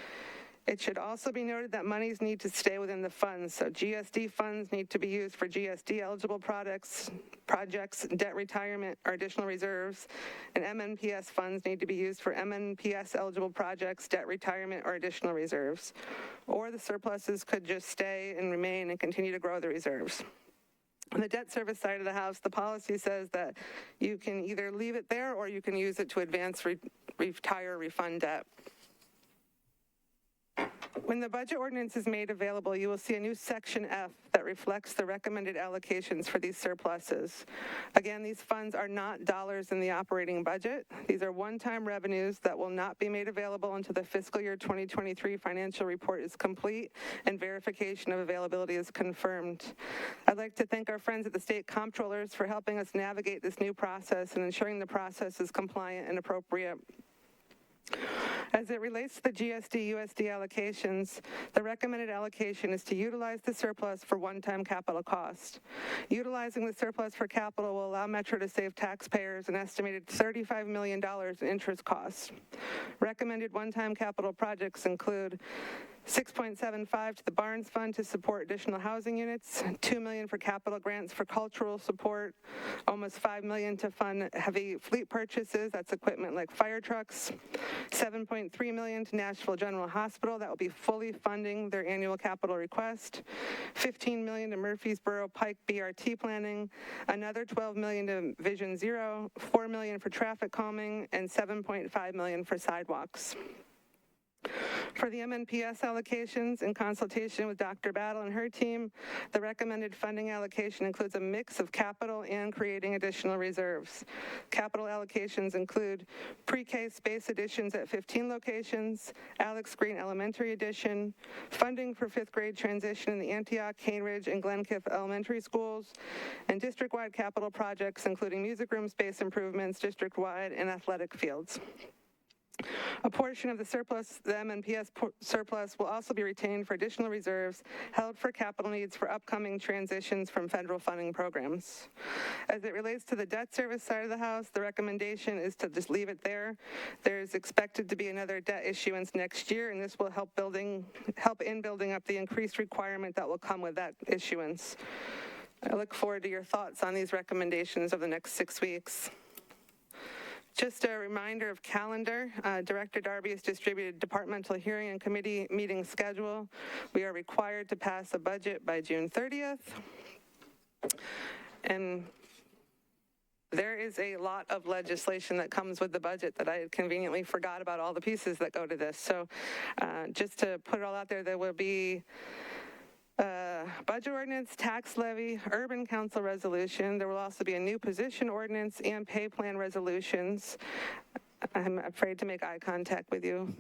It should also be noted that monies need to stay within the funds, so GSD funds need to be used for GSD-eligible projects, debt retirement, or additional reserves, and MNPS funds need to be used for MNPS-eligible projects, debt retirement, or additional reserves. Or the surpluses could just stay and remain and continue to grow the reserves. On the debt service side of the house, the policy says that you can either leave it there or you can use it to advance, retire, refund debt. When the budget ordinance is made available, you will see a new Section F that reflects the recommended allocations for these surpluses. Again, these funds are not dollars in the operating budget. These are one-time revenues that will not be made available until the fiscal year 2023 financial report is complete and verification of availability is confirmed. I'd like to thank our friends at the state comptrollers for helping us navigate this new process and ensuring the process is compliant and appropriate. As it relates to the GSD-USD allocations, the recommended allocation is to utilize the surplus for one-time capital cost. Utilizing the surplus for capital will allow Metro to save taxpayers an estimated $35 million in interest costs. Recommended one-time capital projects include $6.75 to the Barnes Fund to support additional housing units, $2 million for capital grants for cultural support, almost $5 million to fund heavy fleet purchases, that's equipment like fire trucks, $7.3 million to Nashville General Hospital, that will be fully funding their annual capital request, $15 million to Murfreesboro Pike BRT planning, another $12 million to Vision Zero, $4 million for traffic calming, and $7.5 million for sidewalks. For the MNPS allocations, in consultation with Dr. Battle and her team, the recommended funding allocation includes a mix of capital and creating additional reserves. Capital allocations include pre-K space additions at 15 locations, Alex Green Elementary addition, funding for 5th grade transition in the Antioch, Cambridge, and Glencliff elementary schools, and district-wide capital projects including music room space improvements, district-wide, and athletic fields. A portion of the surplus, the MNPS surplus, will also be retained for additional reserves held for capital needs for upcoming transitions from federal funding programs. As it relates to the debt service side of the house, the recommendation is to just leave it there. There's expected to be another debt issuance next year, and this will help in building up the increased requirement that will come with that issuance. I look forward to your thoughts on these recommendations over the next 6 weeks. Just a reminder of calendar. Director Darby has distributed departmental hearing and committee meeting schedule. We are required to pass a budget by June 30th. And there is a lot of legislation that comes with the budget that I had conveniently forgot about all the pieces that go to this. So just to put it all out there, there will be budget ordinance, tax levy, urban council resolution. There will also be a new position ordinance and pay plan resolutions. I'm afraid to make eye contact with you,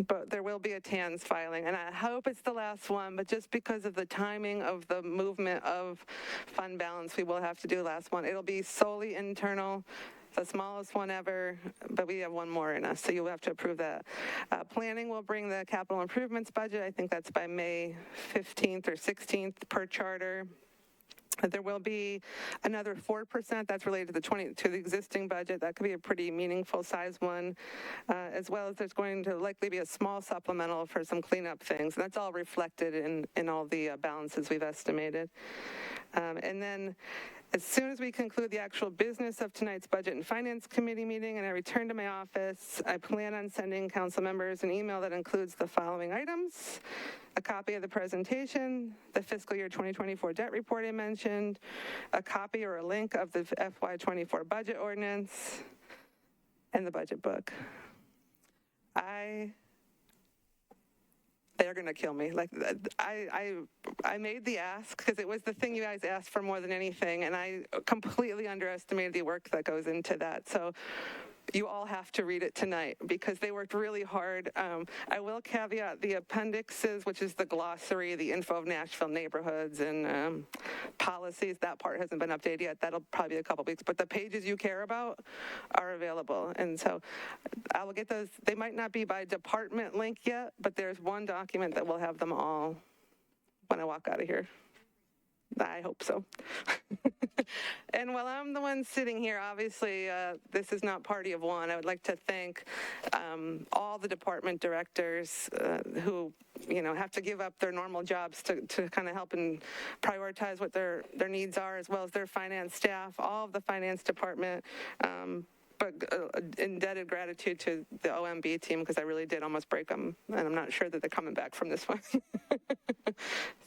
but there will be a TANS filing, and I hope it's the last one, but just because of the timing of the movement of fund balance, we will have to do the last one. It'll be solely internal. The smallest one ever, but we have one more in us, so you'll have to approve that. Planning will bring the capital improvements budget. I think that's by May 15th or 16th per charter. There will be another 4% that's related to the existing budget. That could be a pretty meaningful size one, as well as there's going to likely be a small supplemental for some cleanup things. That's all reflected in all the balances we've estimated. And then as soon as we conclude the actual business of tonight's Budget and Finance Committee meeting and I return to my office, I plan on sending council members an email that includes the following items: a copy of the presentation, the fiscal year 2024 debt report I mentioned, a copy or a link of the FY24 budget ordinance, and the budget book. They're going to kill me. Like, I made the ask because it was the thing you guys asked for more than anything, and I completely underestimated the work that goes into that. So you all have to read it tonight because they worked really hard. I will caveat the appendixes, which is the glossary, the info of Nashville neighborhoods and policies. That part hasn't been updated yet. That'll probably be a couple weeks. But the pages you care about are available. And so I will get those. They might not be by department link yet, but there's one document that will have them all when I walk out of here. I hope so. And while I'm the one sitting here, obviously, this is not party of one. I would like to thank all the department directors who, have to give up their normal jobs to kind of help and prioritize what their needs are, as well as their finance staff, all of the finance department. But indebted gratitude to the OMB team because I really did almost break them, and I'm not sure that they're coming back from this one.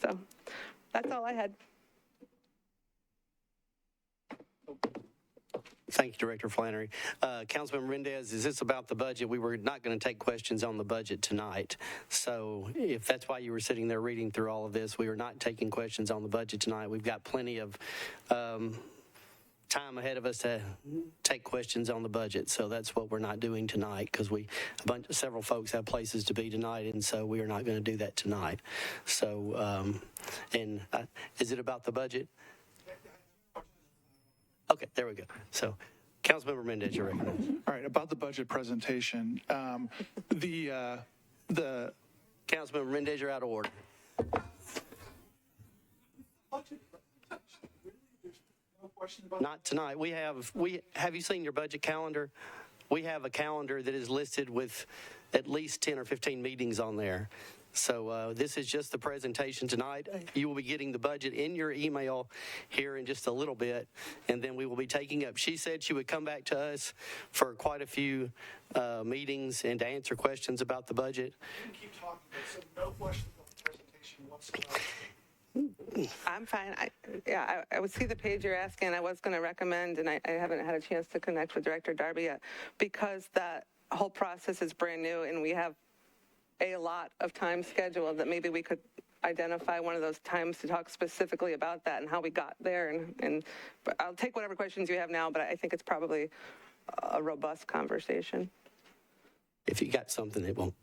So that's all I had. Thank you, Director Flannery. Councilmember Mendez, is this about the budget? We were not going to take questions on the budget tonight. So if that's why you were sitting there reading through all of this, we are not taking questions on the budget tonight. We've got plenty of time ahead of us to take questions on the budget. So that's what we're not doing tonight because several folks have places to be tonight, and so we are not going to do that tonight. So, is it about the budget? Okay, there we go. So, Councilmember Mendez, you're recognized. All right, about the budget presentation, the Councilmember Mendez, you're out of order. Not tonight. Have you seen your budget calendar? We have a calendar that is listed with at least 10 or 15 meetings on there. So this is just the presentation tonight. You will be getting the budget in your email here in just a little bit, and then we will be taking up. She said she would come back to us for quite a few meetings and to answer questions about the budget. You can keep talking, so no questions on the presentation whatsoever. I'm fine. I would see the page you're asking. I was going to recommend, and I haven't had a chance to connect with Director Darby yet, because that whole process is brand new, and we have a lot of time scheduled that maybe we could identify one of those times to talk specifically about that and how we got there. And I'll take whatever questions you have now, but I think it's probably a robust conversation. If you got something, it won't.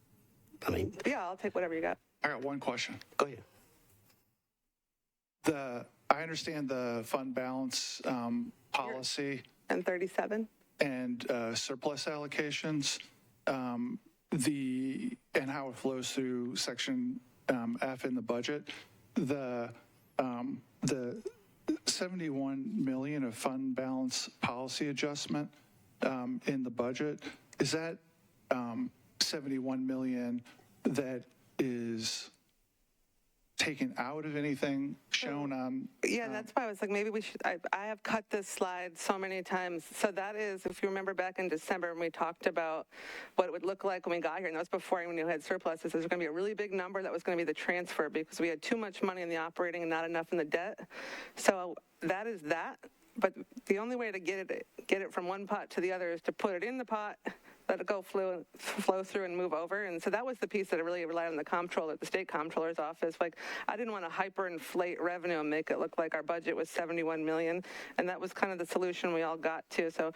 Yeah, I'll take whatever you got. I got one question. Go ahead. I understand the fund balance policy. And 37? and surplus allocations, and how it flows through section F in the budget, the 71 million of fund balance policy adjustment in the budget, is that 71 million that is taken out of anything shown on? Yeah, that's why I was like, maybe we should, I have cut this slide so many times. So that is, if you remember back in December when we talked about what it would look like when we got here, and that was before we knew we had surpluses, there's going to be a really big number that was going to be the transfer because we had too much money in the operating and not enough in the debt. So that is that. But the only way to get it from one pot to the other is to put it in the pot, let it go flow through and move over. And so that was the piece that I really relied on the comptroller, the state comptroller's office. Like, I didn't want to hyperinflate revenue and make it look like our budget was 71 million. And that was kind of the solution we all got to. So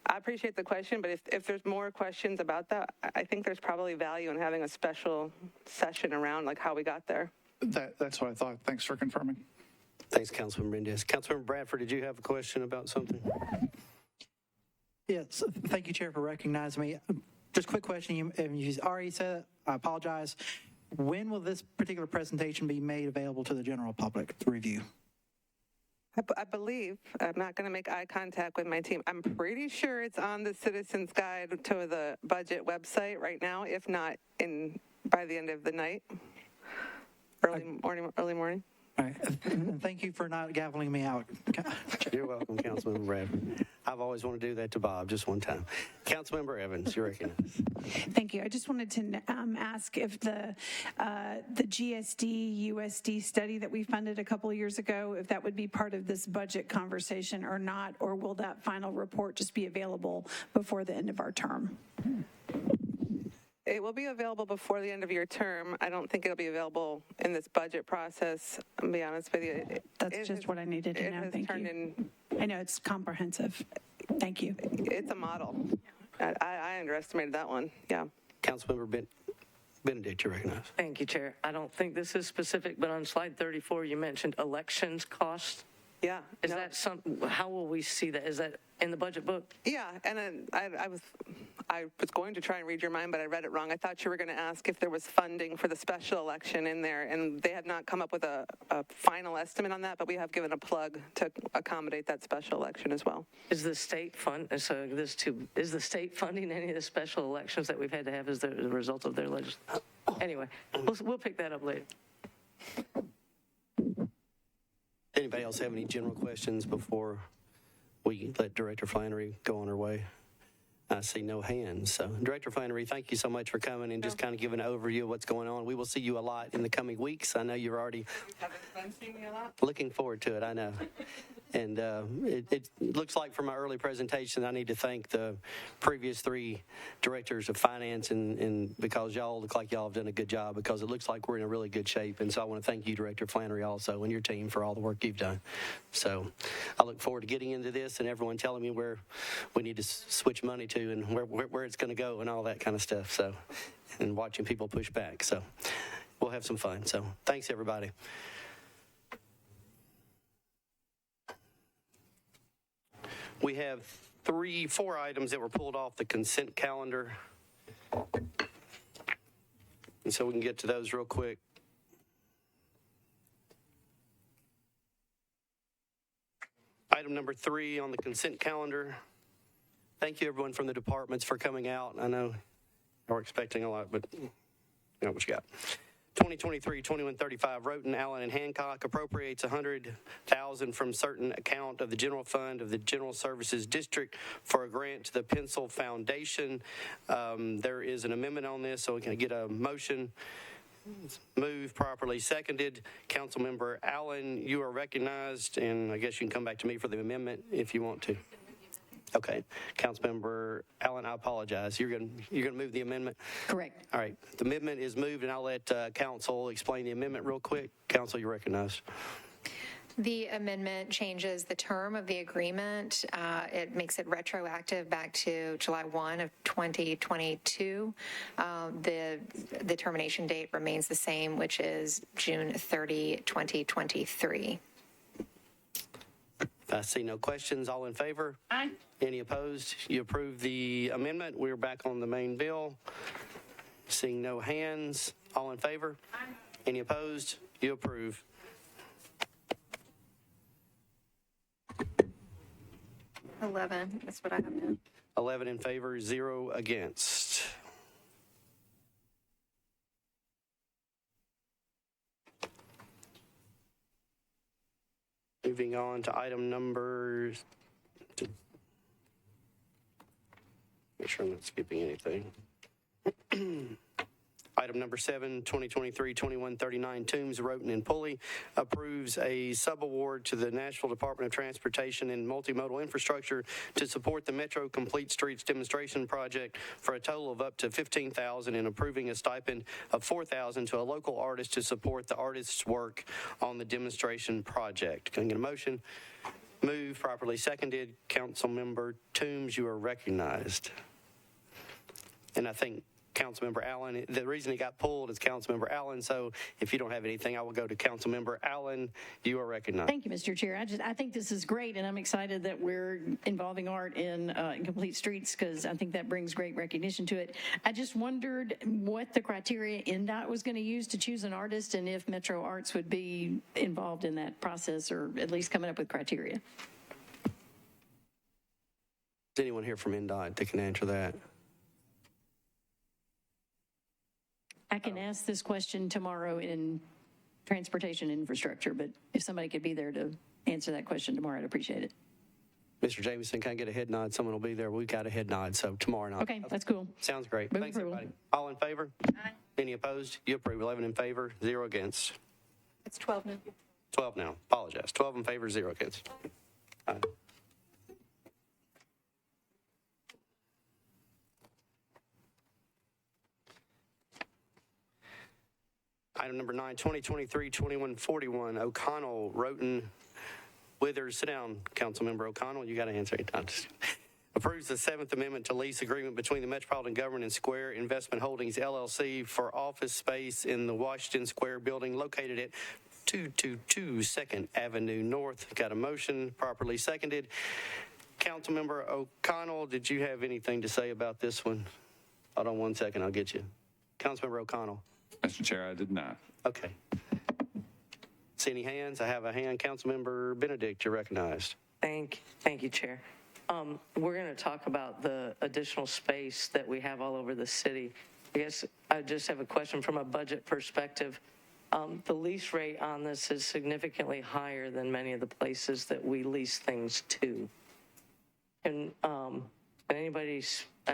I appreciate the question, but if there's more questions about that, I think there's probably value in having a special session around like how we got there. That's what I thought. Thanks for confirming. Thanks, Councilman Mendez. Councilmember Bradford, did you have a question about something? Yes, thank you, Chair, for recognizing me. Just a quick question. You already said, I apologize. When will this particular presentation be made available to the general public to review? I believe, I'm not going to make eye contact with my team. I'm pretty sure it's on the Citizens Guide to the budget website right now, if not by the end of the night, early morning. All right, and thank you for not gaveling me out. You're welcome, Councilmember Bradford. I've always wanted to do that to Bob just one time. Councilmember Evans, you're recognized. Thank you. I just wanted to ask if the GSD USD study that we funded a couple of years ago, if that would be part of this budget conversation or not, or will that final report just be available before the end of our term? It will be available before the end of your term. I don't think it'll be available in this budget process. I'll be honest with you. That's just what I needed to know. Thank you. I know it's comprehensive. Thank you. It's a model. I underestimated that one. Yeah. Councilmember Benedict, you're recognized. Thank you, Chair. I don't think this is specific, but on slide 34, you mentioned elections cost. Yeah. Is that something, how will we see that? Is that in the budget book? Yeah, and then I was going to try and read your mind, but I read it wrong. I thought you were going to ask if there was funding for the special election in there, and they have not come up with a final estimate on that, but we have given a plug to accommodate that special election as well. Is the state is the state funding any of the special elections that we've had to have as the result of their legislation? Anyway, we'll pick that up later. Anybody else have any general questions before we let Director Flannery go on her way? I see no hands. So, Director Flannery, thank you so much for coming and just kind of giving an overview of what's going on. We will see you a lot in the coming weeks. I know you're already looking forward to it, I know. And it looks like from my early presentation, I need to thank the previous three directors of finance and because y'all look like y'all have done a good job, because it looks like we're in a really good shape. And so I want to thank you, Director Flannery, also, and your team for all the work you've done. So I look forward to getting into this and everyone telling me where we need to switch money to and where it's going to go and all that kind of stuff. So, and watching people push back. So we'll have some fun. So thanks, everybody. We have 4 items that were pulled off the consent calendar. And so we can get to those real quick. Item number 3 on the consent calendar. Thank you, everyone from the departments, for coming out. I know we're expecting a lot, but you know what you got. 2023-2135, Roten, Allen, and Hancock appropriates $100,000 from certain account of the general fund of the General Services District for a grant to the Pencil Foundation. There is an amendment on this, so we can get a motion. Moved, properly seconded. Councilmember Allen, you are recognized, and I guess you can come back to me for the amendment if you want to. Okay, Councilmember Allen, I apologize. You're going to move the amendment? Correct. All right, the amendment is moved, and I'll let Council explain the amendment real quick. Council, you're recognized. The amendment changes the term of the agreement. It makes it retroactive back to July 1 of 2022. The termination date remains the same, which is June 30, 2023. If I see no questions, all in favor? Aye. Any opposed? You approve the amendment. We're back on the main bill. Seeing no hands, all in favor? Aye. Any opposed? You approve. That's what I have now. 11 in favor, 0 against. Moving on to item number, make sure I'm not skipping anything. Item number 7, 2023-2139, Toombs, Roten, and Pulley approves a subaward to the Nashville Department of Transportation and Multimodal Infrastructure to support the Metro Complete Streets Demonstration Project for a total of up to $15,000 and approving a stipend of $4,000 to a local artist to support the artist's work on the demonstration project. Can I get a motion? Moved, properly seconded. Councilmember Toombs, you are recognized. And I think Councilmember Allen, the reason he got pulled is Councilmember Allen, so if you don't have anything, I will go to Councilmember Allen. You are recognized. Thank you, Mr. Chair. I think this is great, and I'm excited that we're involving art in Complete Streets because I think that brings great recognition to it. I just wondered what the criteria NDOT was going to use to choose an artist and if Metro Arts would be involved in that process or at least coming up with criteria. Is anyone here from NDOT that can answer that? I can ask this question tomorrow in transportation infrastructure, but if somebody could be there to answer that question tomorrow, I'd appreciate it. Mr. Jameson, can I get a head nod? Someone will be there. We've got a head nod, so tomorrow night. Okay, that's cool. Sounds great. Move Thanks, approval. everybody. All in favor? Aye. Any opposed? You approve. 11 in favor, 0 against. It's 12 now. 12 now. Apologize. 12 in favor, 0 against. Aye. Item number 9, 2023-2141, O'Connell, Roten, Withers. Sit down, Councilmember O'Connell. You got to answer it. Approves the 7th Amendment to lease agreement between the Metropolitan Government and Square Investment Holdings, LLC, for office space in the Washington Square building located at 222 2nd Avenue North. Got a motion, properly seconded. Councilmember O'Connell, did you have anything to say about this one? Hold on 1 second, I'll get you. Councilmember O'Connell. Mr. Chair, I did not. Okay. See any hands? I have a hand. Councilmember Benedict, you're recognized. Thank you, Chair. We're going to talk about the additional space that we have all over the city. I guess I just have a question from a budget perspective. The lease rate on this is significantly higher than many of the places that we lease things to. And and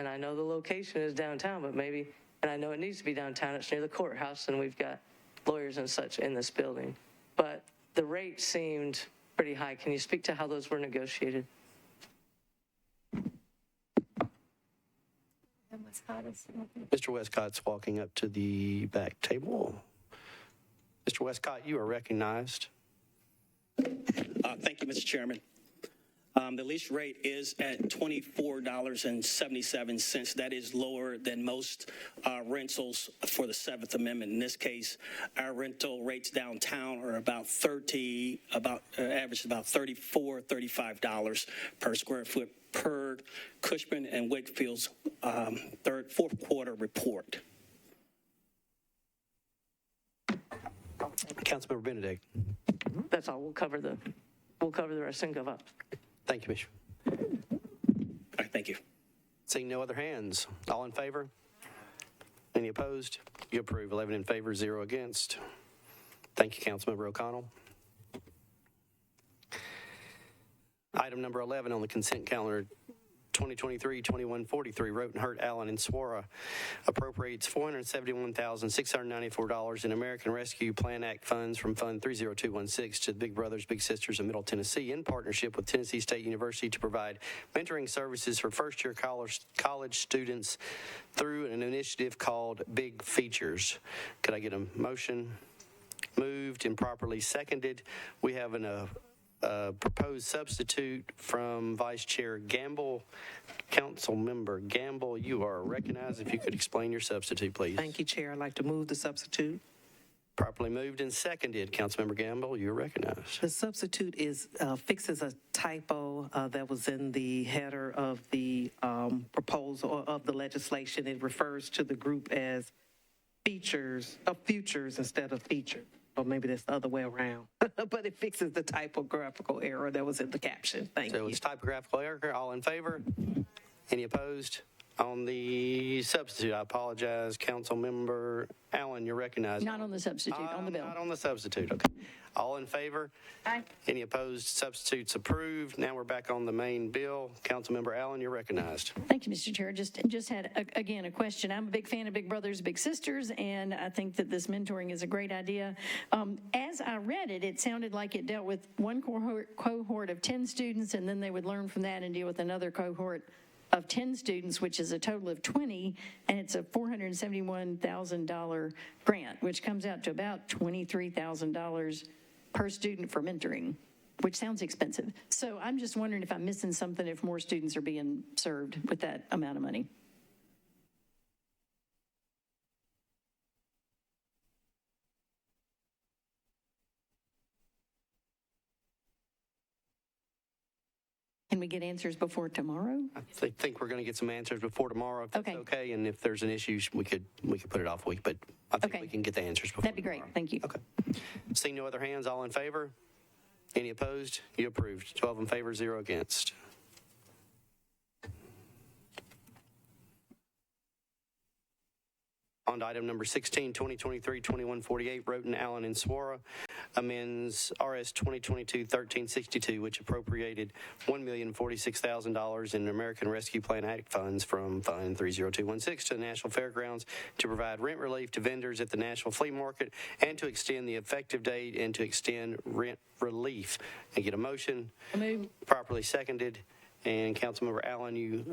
I know the location is downtown, but maybe, and I know it needs to be downtown, it's near the courthouse, and we've got lawyers and such in this building. But the rate seemed pretty high. Can you speak to how those were negotiated? Mr. Westcott's walking up to the back table. Mr. Westcott, you are recognized. Thank you, Mr. Chairman. The lease rate is at $24.77. That is lower than most rentals for the 7th Amendment. In this case, our rental rates downtown are about average about $34, $35 per square foot per Cushman and Wakefield's fourth quarter report. Councilmember Benedict. That's all. We'll cover the rest and go up. Thank you, Mr. All right, thank you. Seeing no other hands, all in favor? Any opposed? You approve. 11 in favor, 0 against. Thank you, Councilmember O'Connell. Item number 11 on the consent calendar, 2023-2143, Roten, Hurt, Allen, and Swara appropriates $471,694 in American Rescue Plan Act funds from Fund 30216 to the Big Brothers Big Sisters of Middle Tennessee in partnership with Tennessee State University to provide mentoring services for first-year college students through an initiative called Big Features. Could I get a motion? Moved and properly seconded. We have proposed substitute from Vice Chair Gamble. Councilmember Gamble, you are recognized. If you could explain your substitute, please. Thank you, Chair. I'd like to move the substitute. Properly moved and seconded. Councilmember Gamble, you're recognized. The substitute fixes a typo that was in the header of the proposal of the legislation. It refers to the group as futures instead of features. Or maybe that's the other way around. But it fixes the typographical error that was in the caption. Thank you. So it's typographical error. All in favor? Any opposed? On the substitute, I apologize, Councilmember Allen, you're recognized. Not on the substitute, on the bill. Not on the substitute, okay. All in favor? Aye. Any opposed? Substitutes approved. Now we're back on the main bill. Councilmember Allen, you're recognized. Thank you, Mr. Chair. Just had, again, a question. I'm a big fan of Big Brothers Big Sisters, and I think that this mentoring is a great idea. As I read it, it sounded like it dealt with one cohort of 10 students, and then they would learn from that and deal with another cohort of 10 students, which is a total of 20, and it's a $471,000 grant, which comes out to about $23,000 per student for mentoring, which sounds expensive. So I'm just wondering if I'm missing something, if more students are being served with that amount of money. Can we get answers before tomorrow? I think we're going to get some answers before tomorrow, if Okay. it's okay. And if there's an issue, we could put it off a week, but I think Okay. we can get the answers before That'd be great. tomorrow. Thank you. Okay. Seeing no other hands, all in favor? Any opposed? You approved. 12 in favor, 0 against. On to item number 16, 2023-2148, Roten, Allen, and Swara amends RS 2022-1362, which appropriated $1,046,000 in American Rescue Plan Act funds from Fund 30216 to the Nashville Fairgrounds to provide rent relief to vendors at the Nashville Flea Market and to extend the effective date and to extend rent relief. And get a motion. Properly seconded. And Councilmember Allen, you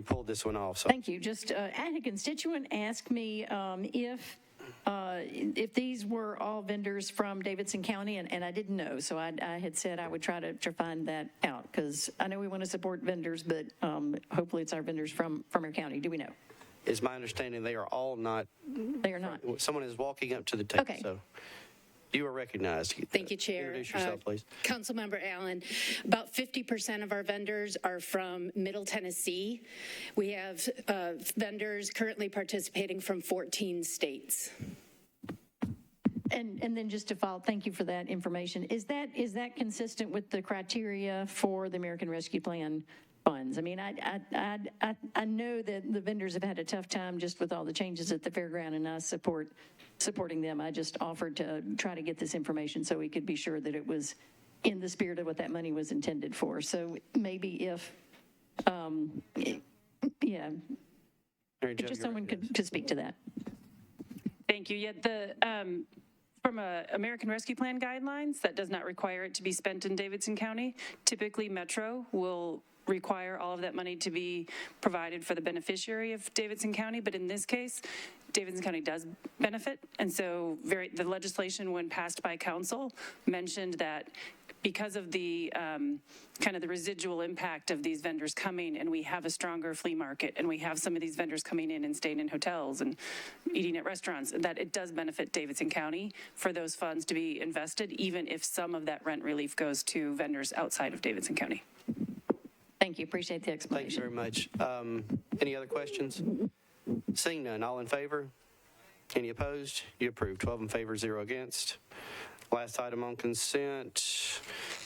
pulled this one off. So Thank you. Just I had a constituent ask me if these were all vendors from Davidson County, and I didn't know. So I had said I would try to find that out, because I know we want to support vendors, but hopefully it's our vendors from our county. Do we know? it's my understanding they are all not. They are not. Someone is walking up to the table. Okay. So you are recognized. Thank you, Chair. Introduce yourself, please. Councilmember Allen, about 50% of our vendors are from Middle Tennessee. We have vendors currently participating from 14 states. And then just to follow, thank you for that information. Is that consistent with the criteria for the American Rescue Plan funds? I mean, I know that the vendors have had a tough time just with all the changes at the fairground, and I supporting them. I just offered to try to get this information so we could be sure that it was in the spirit of what that money was intended for. So maybe if, yeah, just someone could speak to that. Thank you. Yeah, from American Rescue Plan guidelines, that does not require it to be spent in Davidson County. Typically, Metro will require all of that money to be provided for the beneficiary of Davidson County, but in this case, Davidson County does benefit. And so the legislation, when passed by council, mentioned that because of the kind of the residual impact of these vendors coming, and we have a stronger flea market, and we have some of these vendors coming in and staying in hotels and eating at restaurants, that it does benefit Davidson County for those funds to be invested, even if some of that rent relief goes to vendors outside of Davidson County. Thank you. Appreciate the Thank you explanation. very much. Any other questions? Seeing none, all in favor? Any opposed? You approve. 12 in favor, 0 against. Last item on consent,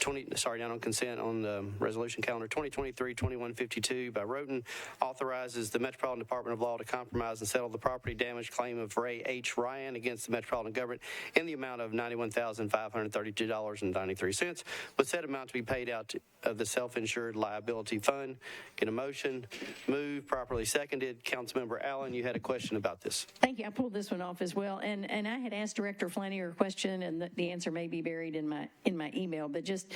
not on consent, on the resolution calendar, 2023-2152 by Roten, authorizes the Metropolitan Department of Law to compromise and settle the property damage claim of Ray H. Ryan against the Metropolitan government in the amount of $91,532.93, with said amount to be paid out of the self-insured liability fund. Get a motion. Move. Properly seconded. Councilmember Allen, you had a question about this. Thank you. I pulled this one off as well, and I had asked Director Flanier a question, and the answer may be buried in my email, but just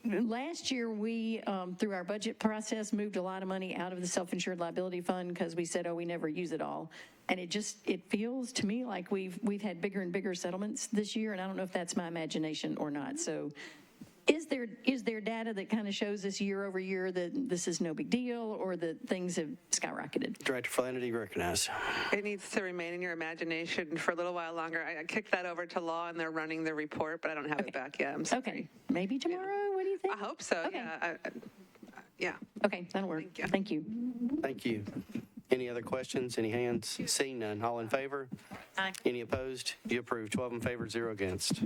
last year we through our budget process moved a lot of money out of the self-insured liability fund because we said, oh, we never use it all, and it feels to me like we've had bigger and bigger settlements this year, and I don't know if that's my imagination or not. So is there data that kind of shows us year over year that this is no big deal or that things have skyrocketed? Director Flannery, you recognize. It needs to remain in your imagination for a little while longer. I kicked that over to law, and they're running the report, but I don't have it back yet. I'm sorry. Okay, maybe tomorrow. What do you think? I hope so. Okay. Yeah. Okay, that'll work. Thank you. Thank you. Any other questions? Any hands? Seeing none. All in favor? Aye. Any opposed? You approve. 12 in favor, 0 against.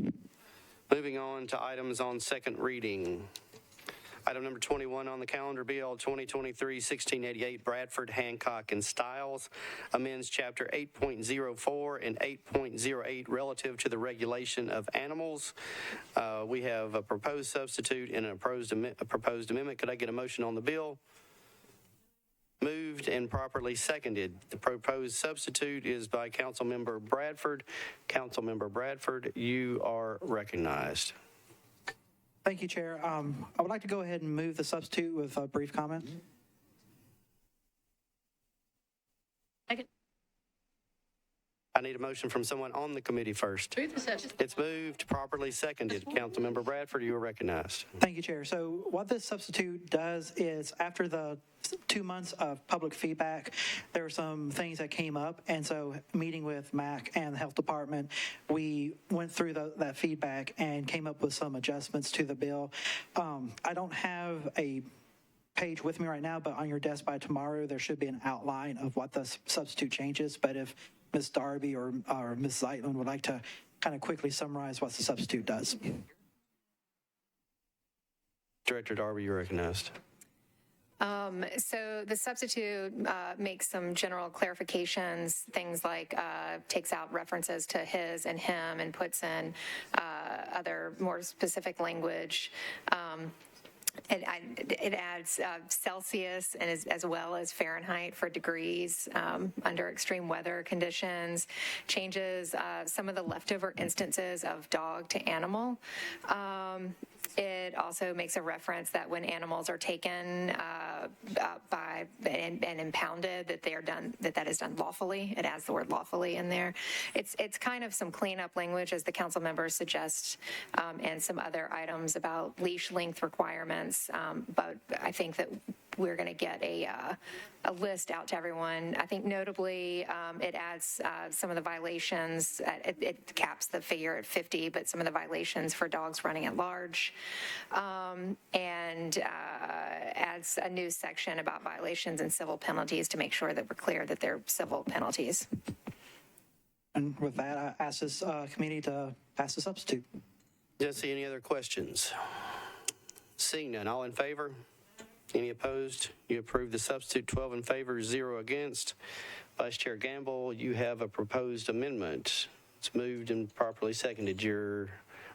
Moving on to items on second reading. Item number 21 on the calendar, BL 2023-1688, Bradford, Hancock, and Stiles, amends Chapter 8.04 and 8.08 relative to the regulation of animals. We have a proposed substitute and a proposed amendment. Could I get a motion on the bill? Moved and properly seconded. The proposed substitute is by Councilmember Bradford. Councilmember Bradford, you are recognized. Thank you, Chair. I would like to go ahead and move the substitute with a brief comment. I need a motion from someone on the committee first. It's moved, properly seconded. Councilmember Bradford, you are recognized. Thank you, Chair. So what this substitute does is after the 2 months of public feedback, there were some things that came up. And so meeting with MAC and the Health Department, we went through that feedback and came up with some adjustments to the bill. I don't have a page with me right now, but on your desk by tomorrow, there should be an outline of what the substitute changes. But if Ms. Darby or Ms. Zeitlin would like to kind of quickly summarize what the substitute does. Director Darby, you're recognized. So the substitute makes some general clarifications, things like takes out references to his and him and puts in other more specific language. It adds Celsius and as well as Fahrenheit for degrees under extreme weather conditions, changes some of the leftover instances of dog to animal. It also makes a reference that when animals are taken by and impounded, that they are done, that is done lawfully. It adds the word lawfully in there. It's kind of some cleanup language, as the council members suggest, and some other items about leash length requirements. But I think that we're going to get a list out to everyone. I think notably it adds some of the violations. It caps the figure at 50, but some of the violations for dogs running at large, and adds a new section about violations and civil penalties to make sure that we're clear that they're civil penalties. And with that, I ask this committee to pass the substitute. Jesse, any other questions? Seeing none, all in favor? Any opposed? You approve the substitute. 12 in favor, 0 against. Vice Chair Gamble, you have a proposed amendment. It's moved and properly seconded. You're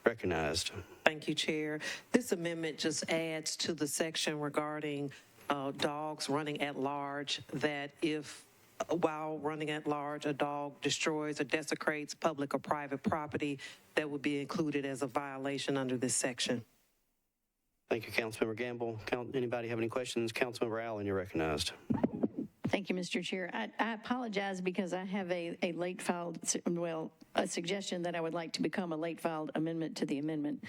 recognized. Thank you, Chair. This amendment just adds to the section regarding dogs running at large, that if while running at large a dog destroys or desecrates public or private property, that would be included as a violation under this section. Thank you, Councilmember Gamble. Anybody have any questions? Councilmember Allen, you're recognized. Thank you, Mr. Chair. I apologize because I have a late filed, well, a suggestion that I would like to become a late filed amendment to the amendment,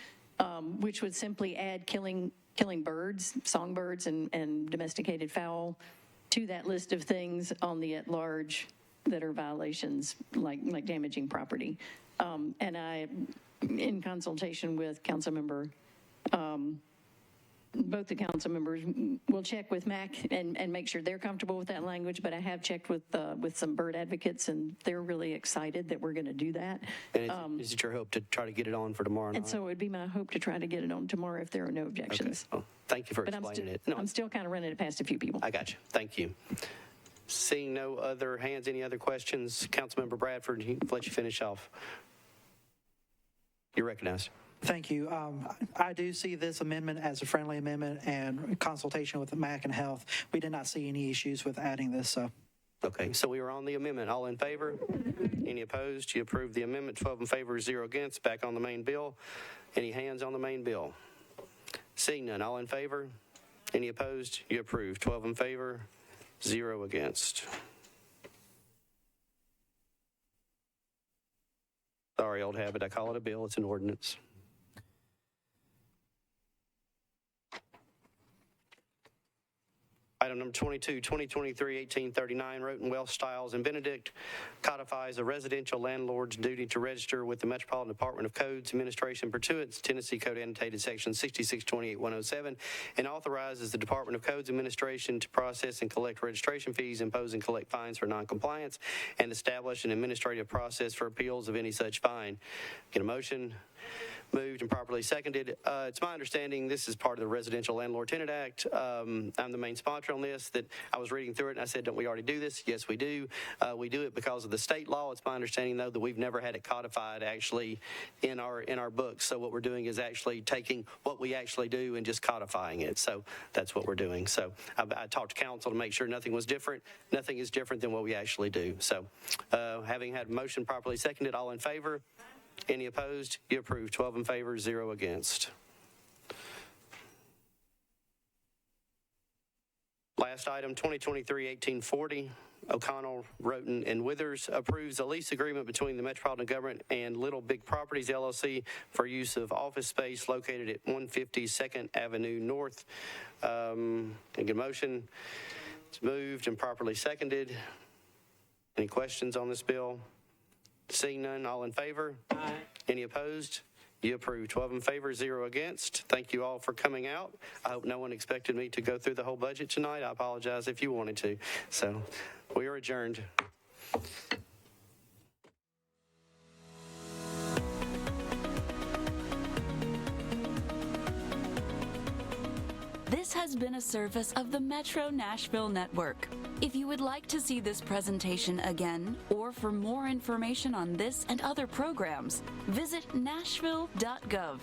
which would simply add killing birds, songbirds, and domesticated fowl to that list of things on the at large that are violations, like damaging property. And I, in consultation with Councilmember, both the council members will check with MAC and make sure they're comfortable with that language, but I have checked with some bird advocates, and they're really excited that we're going to do that. And is it your hope to try to get it on for tomorrow night? And so it would be my hope to try to get it on tomorrow if there are no objections. Okay. Oh, thank you for explaining it. No, I'm still kind of running it past a few people. I got you. Thank you. Seeing no other hands, any other questions? Councilmember Bradford, I'll let you finish off. You're recognized. Thank you. I do see this amendment as a friendly amendment, and consultation with the MAC and Health, we did not see any issues with adding this. So. Okay, so we are on the amendment. All in favor? Any opposed? You approve the amendment. 12 in favor, 0 against. Back on the main bill. Any hands on the main bill? Seeing none, all in favor? Any opposed? You approve. 12 in favor, 0 against. Sorry, old habit. I call it a bill. It's an ordinance. Item number 22, 2023-1839, Roten, Welsh, Stiles, and Benedict codifies a residential landlord's duty to register with the Metropolitan Department of Codes Administration pursuant to Tennessee Code annotated section 6628107, and authorizes the Department of Codes Administration to process and collect registration fees, impose and collect fines for noncompliance, and establish an administrative process for appeals of any such fine. Get a motion? Moved and properly seconded. It's my understanding this is part of the Residential Landlord Tenant Act. I'm the main sponsor on this. That I was reading through it and I said, don't we already do this? Yes, we do. We do it because of the state law. It's my understanding, though, that we've never had it codified actually in our books. So what we're doing is actually taking what we actually do and just codifying it. So that's what we're doing. So I talked to council to make sure nothing was different. Nothing is different than what we actually do. So having had motion properly seconded, all in favor? Any opposed? You approve. 12 in favor, 0 against. Last item, 2023-1840, O'Connell, Roten, and Withers approves a lease agreement between the Metropolitan Government and Little Big Properties, LLC for use of office space located at 150 2nd Avenue North. Can I get a motion? It's moved and properly seconded. Any questions on this bill? Seeing none, all in favor? Aye. Any opposed? You approve. 12 in favor, 0 against. Thank you all for coming out. I hope no one expected me to go through the whole budget tonight. I apologize if you wanted to. So we are adjourned. This has been a service of the Metro Nashville Network. If you would like to see this presentation again, or for more information on this and other programs, visit nashville.gov.